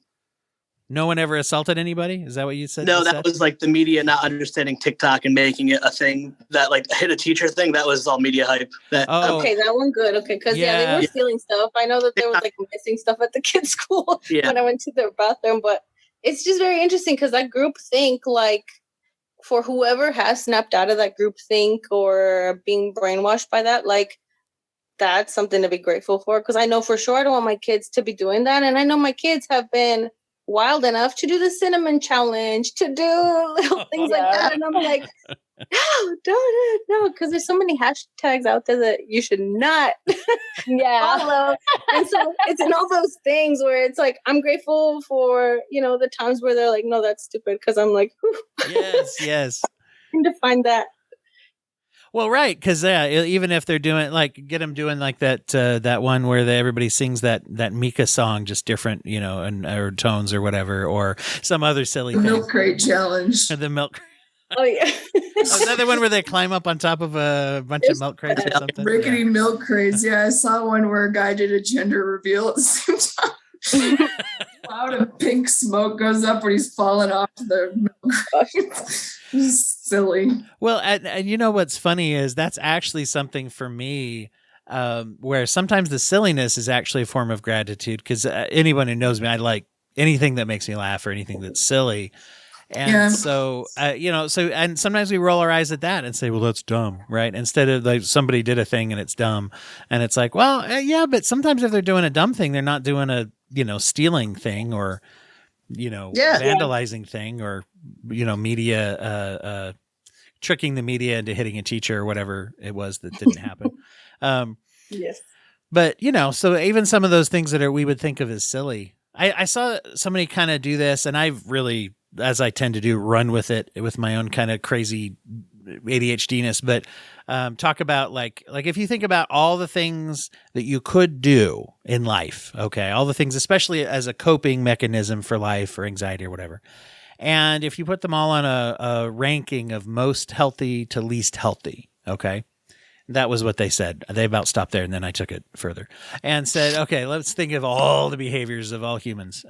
No one ever assaulted anybody? Is that what you said? No, that was like the media not understanding TikTok and making it a thing that like hit a teacher thing. That was all media hype. Okay, that one good. Okay, because they were stealing stuff. I know that there was like missing stuff at the kids' school when I went to their bathroom, but it's just very interesting because that group think, like, for whoever has snapped out of that group think or being brainwashed by that, like, that's something to be grateful for, because I know for sure I don't want my kids to be doing that. And I know my kids have been wild enough to do the cinnamon challenge, to do little things like that. And I'm like, no, don't, no, because there's so many hashtags out there that you should not follow. And so it's in all those things where it's like, I'm grateful for, the times where they're like, no, that's stupid. Because I'm like, whew. Yes. I need to find that. Well, right, because even if they're doing like get them doing like that one where everybody sings that Mika song, just different, and or tones or whatever, or some other silly The thing. milk crate challenge. The milk. Oh yeah. Is that the one where they climb up on top of a bunch of milk crates or something? Rickety milk crates. Yeah, I saw one where a guy did a gender reveal at the same time. Cloud of pink smoke goes up when he's falling off the milk crate. Silly. Well, and you know what's funny is that's actually something for me where sometimes the silliness is actually a form of gratitude, because anyone who knows me, I like anything that makes me laugh or anything that's silly. And so, and sometimes we roll our eyes at that and say, well, that's dumb, right? Instead of like somebody did a thing and it's dumb. And it's like, well, yeah, but sometimes if they're doing a dumb thing, they're not doing a, stealing thing or, vandalizing thing or, media, tricking the media into hitting a teacher or whatever it was that didn't happen. Yes. But, so even some of those things that we would think of as silly, I saw somebody kind of do this, and I've really, as I tend to do, run with it with my own kind of crazy ADHD-ness, but talk about like if you think about all the things that you could do in life, okay, all the things, especially as a coping mechanism for life or anxiety or whatever, and if you put them all on a ranking of most healthy to least healthy, okay, that was what they said. They about stopped there, and then I took it further and said, okay, let's think of all the behaviors of all humans.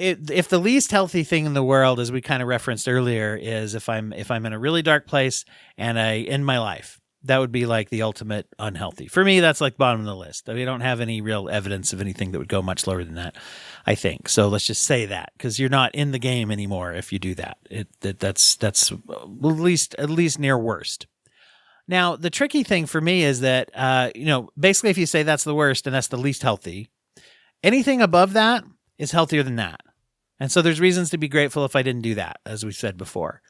If the least healthy thing in the world, as we kind of referenced earlier, is if I'm in a really dark place and I end my life, that would be like the ultimate unhealthy. For me, that's like bottom of the list. We don't have any real evidence of anything that would go much lower than that, I think. So let's just say that, because you're not in the game anymore if you do that. That's at least near worst. Now, the tricky thing for me is that, basically if you say that's the worst and that's the least healthy, anything above that is healthier than that. And so there's reasons to be grateful if I didn't do that, as we said before.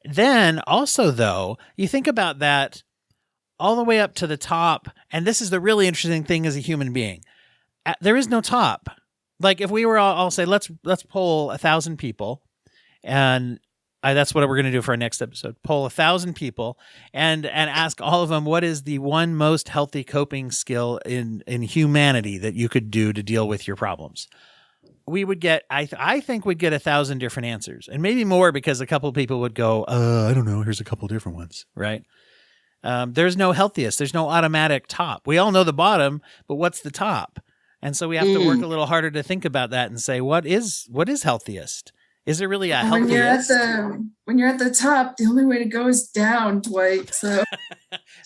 Then also, though, you think about that all the way up to the top, and this is the really interesting thing as a human being. There is no top. Like if we were all say, let's poll 1,000 people, and that's what we're going to do for our next episode. Poll 1,000 people and ask all of them, what is the one most healthy coping skill in humanity that you could do to deal with your problems? We would get, I think we'd get 1,000 different answers, and maybe more, because a couple of people would go, I don't know, here's a couple different ones, right? There's no healthiest. There's no automatic top. We all know the bottom, but what's the top? And so we have to work a little harder to think about that and say, what is healthiest? Is there really a healthiest? When you're at the top, the only way to go is down, Dwight. So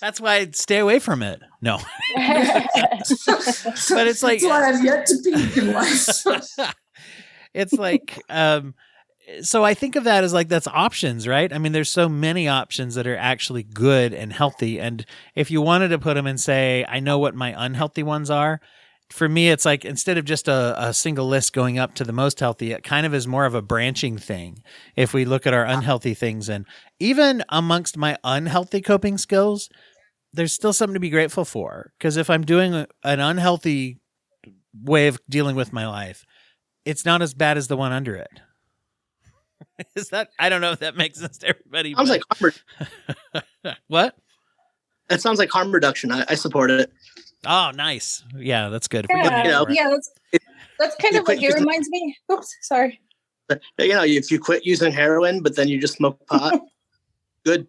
that's why I'd stay away from it. No. But it's like, that's why I've yet to peak in life. It's like, so I think of that as like, that's options, right? I mean, there's so many options that are actually good and healthy. And if you wanted to put them and say, I know what my unhealthy ones are, for me, it's like, instead of just a single list going up to the most healthy, it kind of is more of a branching thing. If we look at our unhealthy things, and even amongst my unhealthy coping skills, there's still something to be grateful for. Because if I'm doing an unhealthy way of dealing with my life, it's not as bad as the one under it. Is that, I don't know if that makes sense to everybody. Sounds like harm. What? That sounds like harm reduction. I support it. Oh, nice. Yeah, that's good. That's kind of like, it reminds me. Oops, sorry. If you quit using heroin, but then you just smoke pot, good.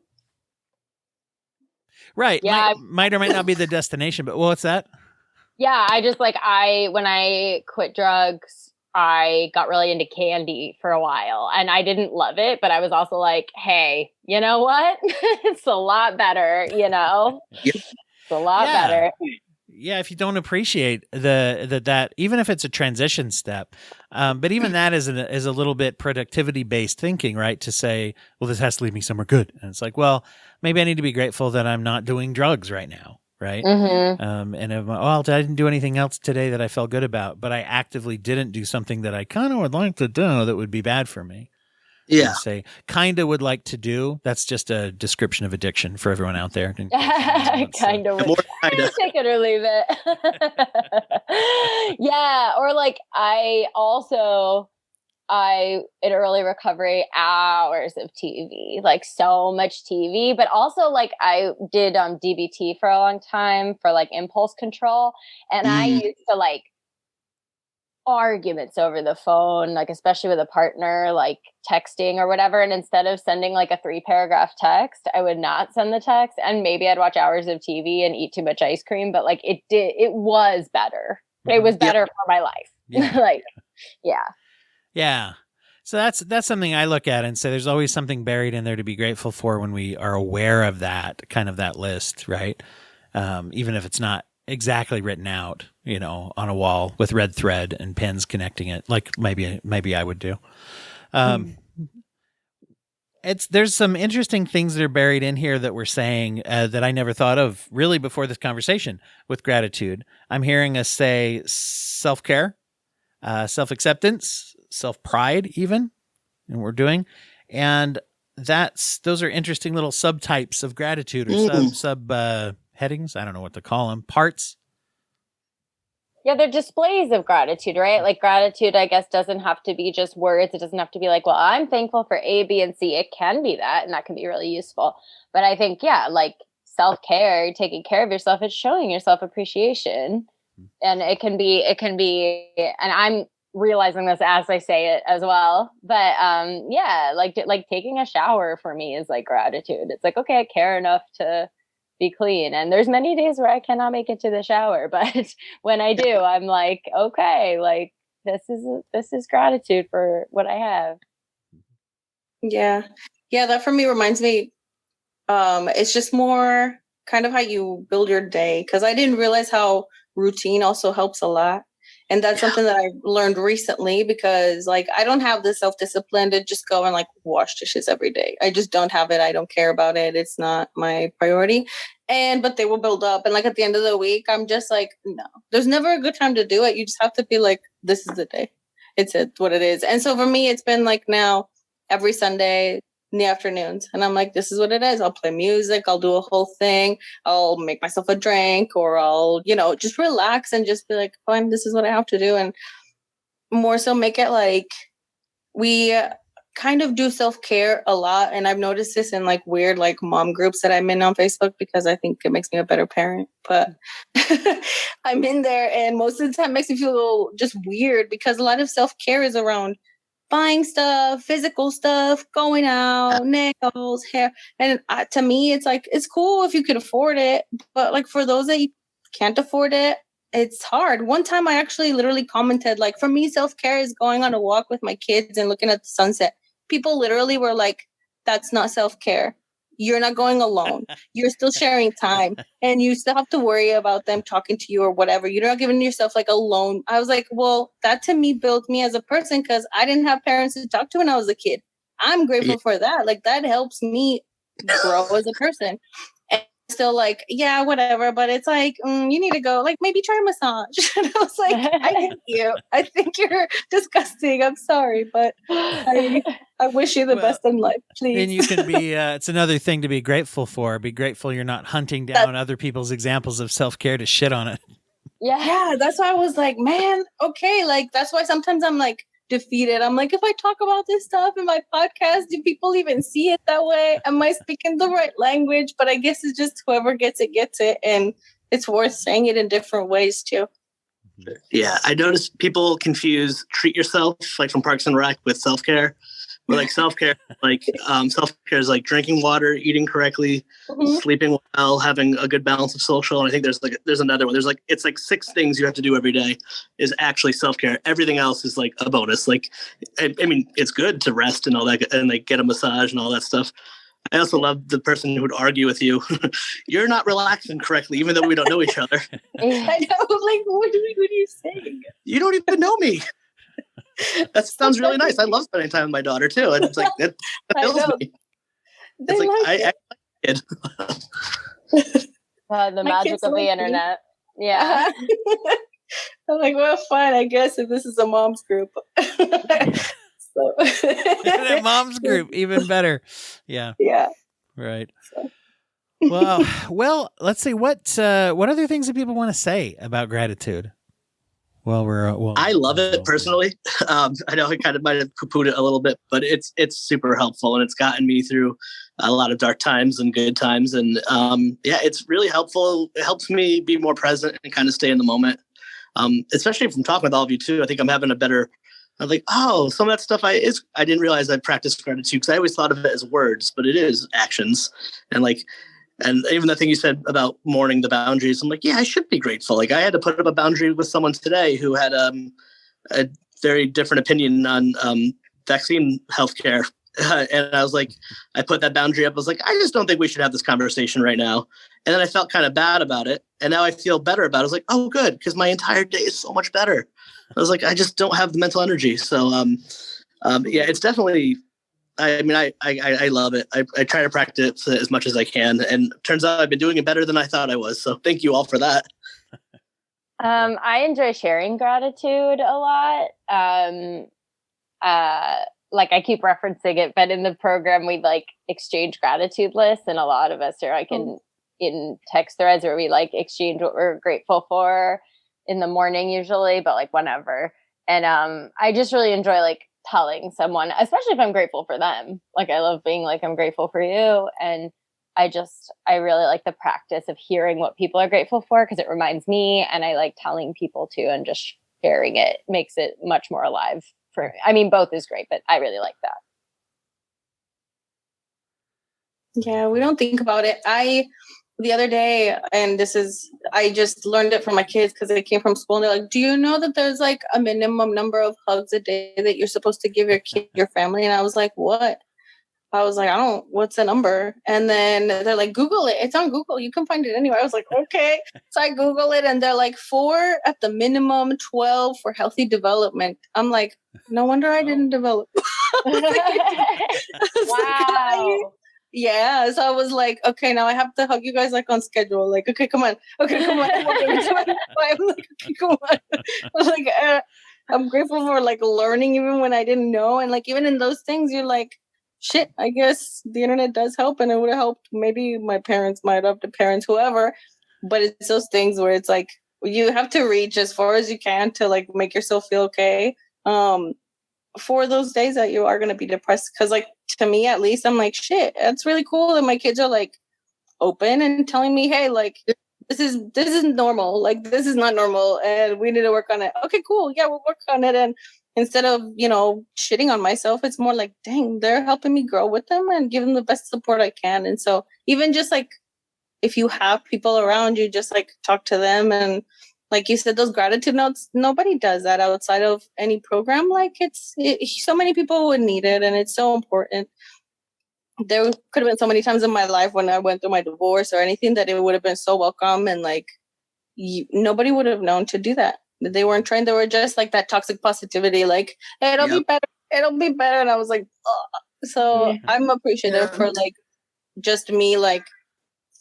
Right. Yeah. Might or might not be the destination, but what's that? Yeah, I just when I quit drugs, I got really into candy for a while, and I didn't love it, but I was also like, hey, you know what? It's a lot better, Yep. It's a lot better. Yeah, if you don't appreciate that, even if it's a transition step, but even that is a little bit productivity based thinking, right? To say, well, this has to lead me somewhere good, and it's like, well, maybe I need to be grateful that I'm not doing drugs right now, right? Mm-hmm. And if, I didn't do anything else today that I felt good about, but I actively didn't do something that I kind of would like to do that would be bad for me. Yeah. Say kind of would like to do. That's just a description of addiction for everyone out there. Kind of. Take it or leave it. Yeah. Or like, I also, in early recovery, hours of TV, like so much TV, but also like I did DBT for a long time for like impulse control. And I used to like arguments over the phone, like especially with a partner, like texting or whatever. And instead of sending like a 3-paragraph text, I would not send the text. And maybe I'd watch hours of TV and eat too much ice cream, but like it was better. It was better for my life. Yeah. Like, yeah. Yeah. So that's something I look at and say there's always something buried in there to be grateful for when we are aware of that kind of that list, right? Even if it's not exactly written out, on a wall with red thread and pins connecting it, like maybe I would do. There's some interesting things that are buried in here that we're saying that I never thought of really before this conversation with gratitude. I'm hearing us say self-care, self-acceptance, self-pride even, and we're doing. And those are interesting little subtypes of gratitude or sub headings. I don't know what to call them. Parts. Yeah, they're displays of gratitude, right? Like gratitude, I guess, doesn't have to be just words. It doesn't have to be like, well, I'm thankful for A, B, and C. It can be that, and that can be really useful. But I think, yeah, like self-care, taking care of yourself, it's showing yourself appreciation. And it can be, and I'm realizing this as I say it as well. But yeah, like taking a shower for me is like gratitude. It's like, okay, I care enough to be clean. And there's many days where I cannot make it to the shower, but when I do, I'm like, okay, like this is gratitude for what I have. Yeah. That for me reminds me, it's just more kind of how you build your day. Cause I didn't realize how routine also helps a lot. And that's something that I learned recently because like, I don't have the self-discipline to just go and like wash dishes every day. I just don't have it. I don't care about it. It's not my priority. But they will build up. And like at the end of the week, I'm just like, no, there's never a good time to do it. You just have to be like, this is the day. It's what it is. And so for me, it's been like now every Sunday in the afternoons. And I'm like, this is what it is. I'll play music. I'll do a whole thing. I'll make myself a drink or I'll, just relax and just be like, fine, this is what I have to do. And more so make it like we kind of do self-care a lot. And I've noticed this in like weird, like mom groups that I'm in on Facebook because I think it makes me a better parent, but I'm in there and most of the time it makes me feel a little just weird because a lot of self-care is around buying stuff, physical stuff, going out, nails, hair. And to me, it's like, it's cool if you can afford it. But like for those that you can't afford it, it's hard. One time I actually literally commented, like, for me, self-care is going on a walk with my kids and looking at the sunset. People literally were like, that's not self-care. You're not going alone. You're still sharing time and you still have to worry about them talking to you or whatever. You're not giving yourself like a loan. I was like, well, that to me built me as a person because I didn't have parents to talk to when I was a kid. I'm grateful for that. Like that helps me grow as a person. And still like, yeah, whatever. But it's like, you need to go, like maybe try a massage. And I was like, I hate you. I think you're disgusting. I'm sorry, but I wish you the best in life, please. And you can be, it's another thing to be grateful for. Be grateful you're not hunting down other people's examples of self-care to shit on it. Yeah, that's why I was like, man, okay. Like, that's why sometimes I'm like defeated. I'm like, if I talk about this stuff in my podcast, do people even see it that way? Am I speaking the right language? But I guess it's just whoever gets it. And it's worth saying it in different ways too. Yeah, I noticed people confuse treat yourself, like from Parks and Rec, with self-care. But like self-care, self-care is like drinking water, eating correctly, sleeping well, having a good balance of social. And I think there's another one. It's like 6 things you have to do every day is actually self-care. Everything else is like a bonus. Like, I mean, it's good to rest and all that and like get a massage and all that stuff. I also love the person who would argue with you. You're not relaxing correctly, even though we don't know each other. I know. Like, what are you saying? You don't even know me. That sounds really nice. I love spending time with my daughter too. And it's like, that fills me. It's like, I act like a kid. The magic of the internet. Yeah. I'm like, well, fine, I guess if this is a mom's group. That mom's group, even better. Yeah. Yeah. Right. So. Well, let's see what other things do people want to say about gratitude? Well, I love it personally. I know I kind of might have poo-pooed it a little bit, but it's super helpful, and it's gotten me through a lot of dark times and good times. And it's really helpful. It helps me be more present and kind of stay in the moment. Especially from talking with all of you too. I think I'm having I'm like, oh, some of that stuff I didn't realize I practiced gratitude, because I always thought of it as words, but it is actions. And even the thing you said about mourning the boundaries, I'm like, yeah, I should be grateful. Like, I had to put up a boundary with someone today who had a very different opinion on vaccine healthcare. And I was like, I put that boundary up. I was like, I just don't think we should have this conversation right now. And then I felt kind of bad about it. And now I feel better about it. I was like, oh, good, because my entire day is so much better. I was like, I just don't have the mental energy. So, it's definitely, I mean, I love it. I try to practice it as much as I can. And it turns out I've been doing it better than I thought I was. So thank you all for that. I enjoy sharing gratitude a lot. Like, I keep referencing it, but in the program we like exchange gratitude lists, and a lot of us are like in text threads where we like exchange what we're grateful for in the morning usually, but like whenever. And I just really enjoy like telling someone, especially if I'm grateful for them. Like, I love being like, I'm grateful for you. And I really like the practice of hearing what people are grateful for, because it reminds me, and I like telling people too, and just sharing it makes it much more alive for me. I mean, both is great, but I really like that. Yeah, we don't think about it. The other day, and I just learned it from my kids because they came from school, and they're like, do you know that there's like a minimum number of hugs a day that you're supposed to give your family? And I was like, what? I was like, what's the number? And then they're like, Google it. It's on Google. You can find it anywhere. I was like, okay. So I Google it, and they're like 4 at the minimum, 12 for healthy development. I'm like, no wonder I didn't develop. Wow. Yeah, so I was like, okay, now I have to hug you guys like on schedule. Like, okay, come on. Okay, come on. I'm like, okay, come on. I'm like, I'm grateful for like learning even when I didn't know. And like, even in those things, you're like, shit, I guess the internet does help, and it would have helped. Maybe my parents, my adopted parents, whoever. But it's those things where it's like, you have to reach as far as you can to like make yourself feel okay. For those days that you are going to be depressed. Because like, to me at least, I'm like, shit, that's really cool that my kids are like open and telling me, hey, like, this is normal, like, this is not normal, and we need to work on it. Okay, cool, yeah, we'll work on it. And instead of shitting on myself, it's more like, dang, they're helping me grow with them and give them the best support I can. And so even just like, if you have people around you, just like talk to them. And like you said, those gratitude notes, nobody does that outside of any program. Like, so many people would need it, and it's so important. There could have been so many times in my life when I went through my divorce or anything that it would have been so welcome, and like, nobody would have known to do that. They weren't trained. They were just like that toxic positivity, like, hey, it'll be better. It'll be better. And I was like, ugh. So I'm appreciative for like just me, like,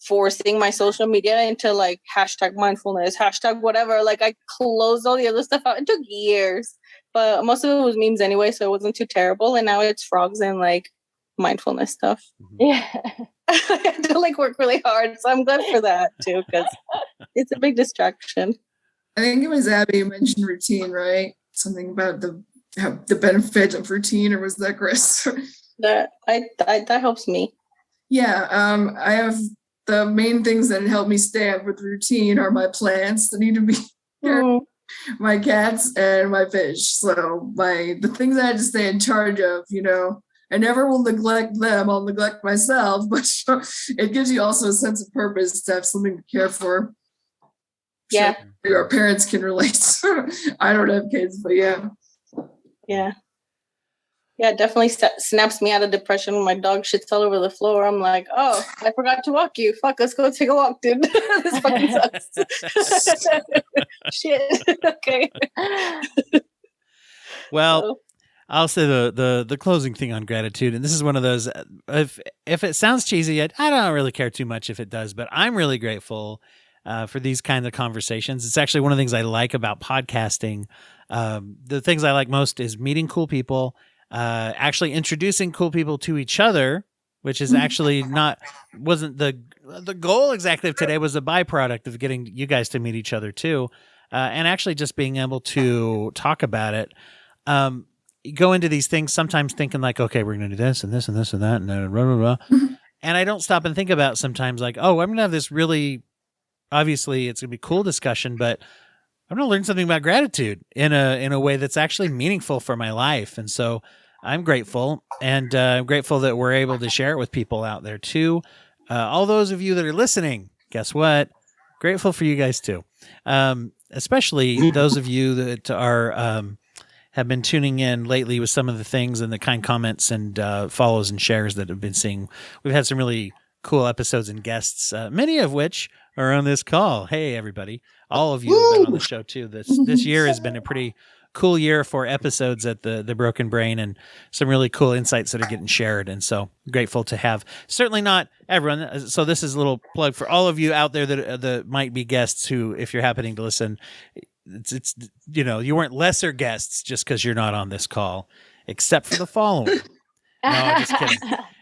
forcing my social media into like hashtag mindfulness, hashtag whatever. Like, I closed all the other stuff out. It took years, but most of it was memes anyway, so it wasn't too terrible. And now it's frogs and like mindfulness stuff. Yeah. I had to like work really hard, so I'm glad for that too, because it's a big distraction. I think it was Abby who mentioned routine, right? Something about the benefit of routine, or was that Chris? That helps me. Yeah, I have the main things that help me stay up with routine are my plants that need to be cared, my cats, and my fish. So the things I had to stay in charge of, I never will neglect them. I'll neglect myself, but it gives you also a sense of purpose to have something to care for. Yeah. So your parents can relate. I don't have kids, but yeah. Yeah. Yeah, it definitely snaps me out of depression when my dog shits all over the floor. I'm like, oh, I forgot to walk you. Fuck, let's go take a walk, dude. This fucking sucks. Shit. Okay. Well, I'll say the closing thing on gratitude, and this is one of those, if it sounds cheesy, I don't really care too much if it does, but I'm really grateful for these kinds of conversations. It's actually one of the things I like about podcasting. The things I like most is meeting cool people, actually introducing cool people to each other, which is actually wasn't the goal exactly of today, was a byproduct of getting you guys to meet each other too. and actually just being able to talk about it. You go into these things sometimes thinking like, okay, we're going to do this and this and this and that and blah, blah, blah. And I don't stop and think about sometimes like, oh, I'm going to have this really, obviously it's going to be a cool discussion, but I'm going to learn something about gratitude in a way that's actually meaningful for my life. And so I'm grateful, and I'm grateful that we're able to share it with people out there too. All those of you that are listening, guess what? Grateful for you guys too. Especially those of you that are, have been tuning in lately with some of the things and the kind comments and follows and shares that have been seeing. We've had some really cool episodes and guests, many of which are on this call. Hey, everybody. All of you have been on the show too. This year has been a pretty cool year for episodes at the Broken Brain, and some really cool insights that are getting shared. And so grateful to have, certainly not everyone. So this is a little plug for all of you out there that might be guests who, if you're happening to listen, it's you weren't lesser guests just because you're not on this call, except for the following. No, I'm just kidding.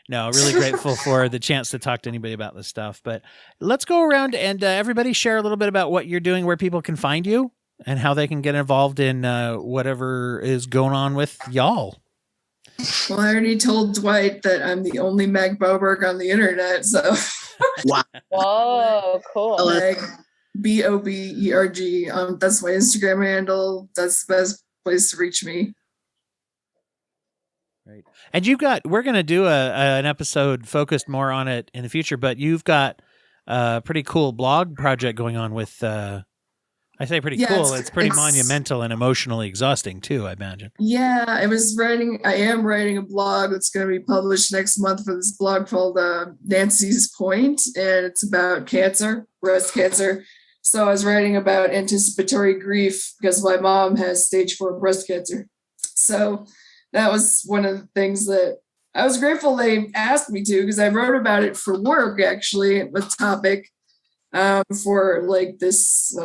No, really grateful for the chance to talk to anybody about this stuff. But let's go around and everybody share a little bit about what you're doing, where people can find you, and how they can get involved in whatever is going on with y'all. Well, I already told Dwight that I'm the only Meg Boberg on the internet, so. Wow. Whoa, cool. Meg, Boberg. That's my Instagram handle. That's the best place to reach me. Right. And we're going to do an episode focused more on it in the future, but you've got a pretty cool blog project going on with, I say pretty cool. It's pretty monumental and emotionally exhausting too, I imagine. Yeah, I am writing a blog that's going to be published next month for this blog called Nancy's Point, and it's about cancer, breast cancer. So I was writing about anticipatory grief because my mom has stage 4 breast cancer. So that was one of the things that I was grateful they asked me to, because I wrote about it for work, actually, a topic for like this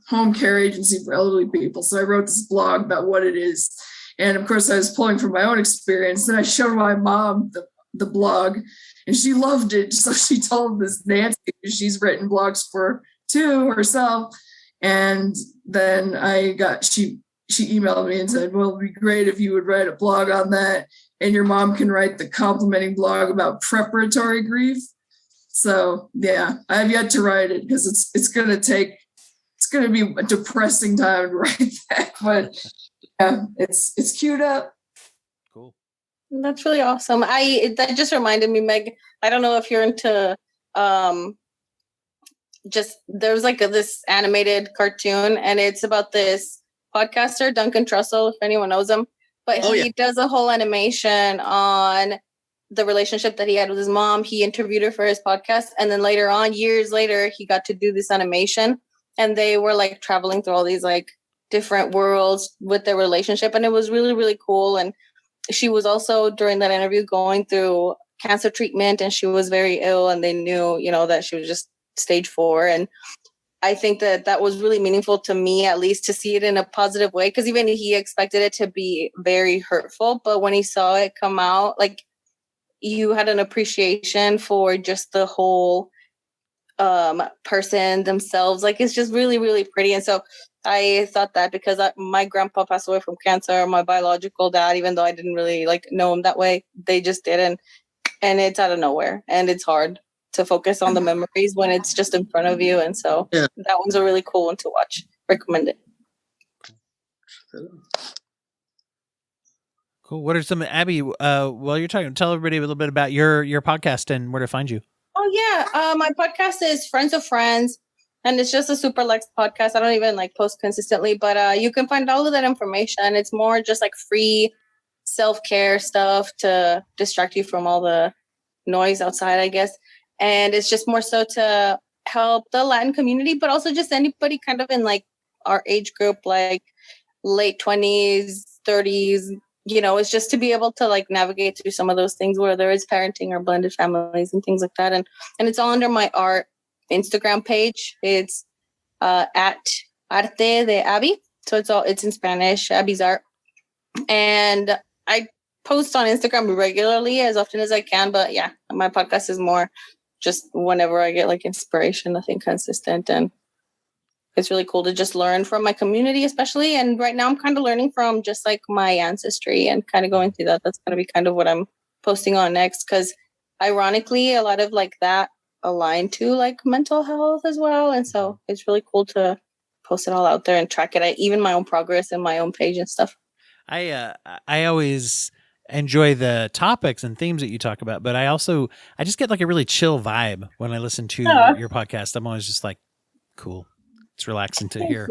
home care agency for elderly people. So I wrote this blog about what it is. And of course, I was pulling from my own experience. Then I showed my mom the blog, and she loved it. So she told this Nancy, she's written blogs for too herself. And then she emailed me and said, well, it'd be great if you would write a blog on that, and your mom can write the complimenting blog about preparatory grief. So yeah, I have yet to write it because it's going to be a depressing time to write that, but yeah, it's queued up. Cool. That's really awesome. That just reminded me, Meg, I don't know if you're into, there's like this animated cartoon, and it's about this podcaster, Duncan Trussell, if anyone knows him, but he does a whole animation on the relationship that he had with his mom. He interviewed her for his podcast, and then later on, years later, he got to do this animation, and they were like traveling through all these like different worlds with their relationship, and it was really, really cool. And she was also, during that interview, going through cancer treatment, and she was very ill, and they knew, that she was just stage 4. And I think that was really meaningful to me, at least, to see it in a positive way, because even he expected it to be very hurtful, but when he saw it come out, like, you had an appreciation for just the whole person themselves. Like, it's just really, really pretty. And so I thought that because my grandpa passed away from cancer, my biological dad, even though I didn't really know him that way, they just didn't. And it's out of nowhere, and it's hard to focus on the memories when it's just in front of you. And so that one's a really cool one to watch. Recommend it. Cool. What are some, Abby, while you're talking, tell everybody a little bit about your podcast and where to find you. Oh, yeah. My podcast is Friends of Friends, and it's just a super Lex podcast. I don't even post consistently, but you can find all of that information. It's more just free self-care stuff to distract you from all the noise outside, I guess. And it's just more so to help the Latin community, but also just anybody kind of in our age group, late 20s, 30s. It's just to be able to navigate through some of those things where there is parenting or blended families and things like that. And it's all under my art Instagram page. It's at Arte de Abby. So it's in Spanish, Abby's Art. And I post on Instagram regularly, as often as I can. But yeah, my podcast is more just whenever I get inspiration, nothing consistent. And it's really cool to just learn from my community, especially. And right now I'm kind of learning from just like my ancestry and kind of going through that. That's going to be kind of what I'm posting on next. Because ironically, a lot of like that aligned to like mental health as well. And so it's really cool to post it all out there and track it. Even my own progress and my own page and stuff. I always enjoy the topics and themes that you talk about, but I just get like a really chill vibe when I listen to your podcast. I'm always just like, cool. It's relaxing to hear.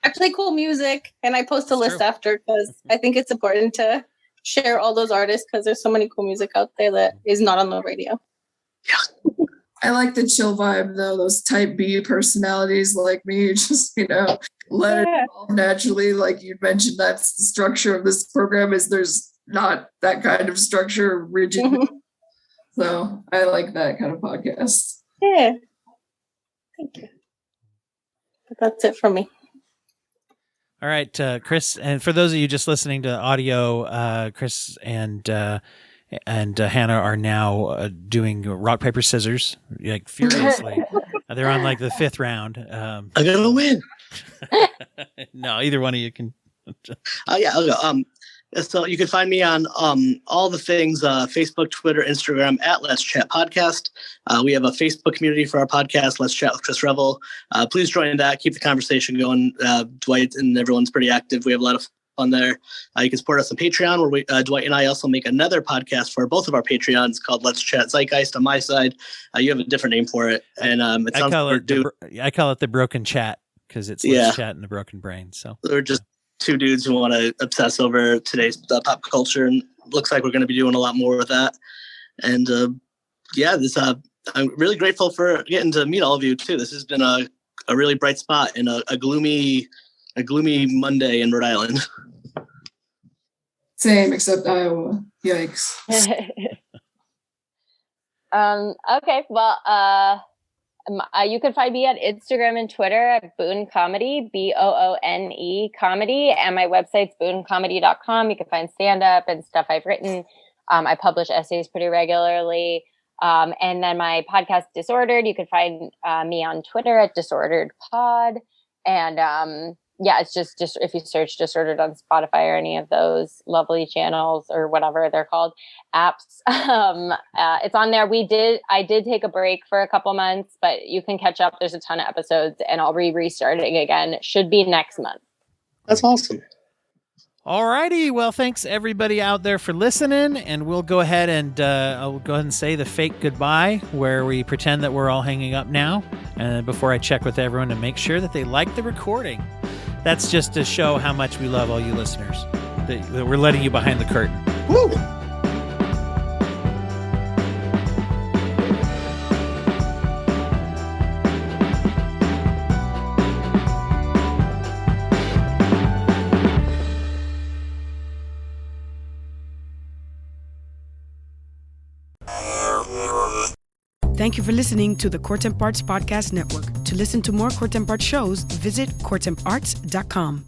I play cool music and I post a list after because I think it's important to share all those artists because there's so many cool music out there that is not on the radio. Yeah. I like the chill vibe though. Those type B personalities like me, just, let it evolve naturally. Like you mentioned, that's the structure of this program is there's not that kind of structure rigid. Mm-hmm. So I like that kind of podcast. Yeah. Thank you. But that's it from me. All right, Chris, and for those of you just listening to audio, Chris and Hannah are now doing rock, paper, scissors, like furiously. They're on like the 5th round. I'm gonna win. No, either one of you can. Yeah, I'll go. So you can find me on all the things, Facebook, Twitter, Instagram, at Let's Chat Podcast. We have a Facebook community for our podcast, Let's Chat with Chris Revill. Please join that. Keep the conversation going. Dwight and everyone's pretty active. We have a lot of fun there. You can support us on Patreon, where Dwight and I also make another podcast for both of our Patreons called Let's Chat Zeitgeist on my side. You have a different name for it. And it sounds I call it the Broken Chat because it's Let's Chat in the Broken Brain. So we're just 2 dudes who want to obsess over today's pop culture, and looks like we're going to be doing a lot more with that. And I'm really grateful for getting to meet all of you too. This has been a really bright spot in a gloomy Monday in Rhode Island. Same, except Iowa. Yikes. Okay, well, you can find me on Instagram and Twitter at Boone Comedy, Boone Comedy, and my website's boonecomedy.com. You can find stand-up and stuff I've written. I publish essays pretty regularly. And then my podcast, Disordered, you can find me on Twitter at DisorderedPod. And it's just if you search Disordered on Spotify or any of those lovely channels or whatever they're called, apps, it's on there. I did take a break for a couple months, but you can catch up. There's a ton of episodes and I'll be restarting again. It should be next month. That's awesome. All righty. Well, thanks everybody out there for listening, and we'll go ahead and I'll go ahead and say the fake goodbye where we pretend that we're all hanging up now. And before I check with everyone to make sure that they like the recording. That's just to show how much we love all you listeners, that we're letting you behind the curtain. Woo! Thank you for listening to the Court and Parts Podcast Network. To listen to more Court and Parts shows, visit courtandarts.com.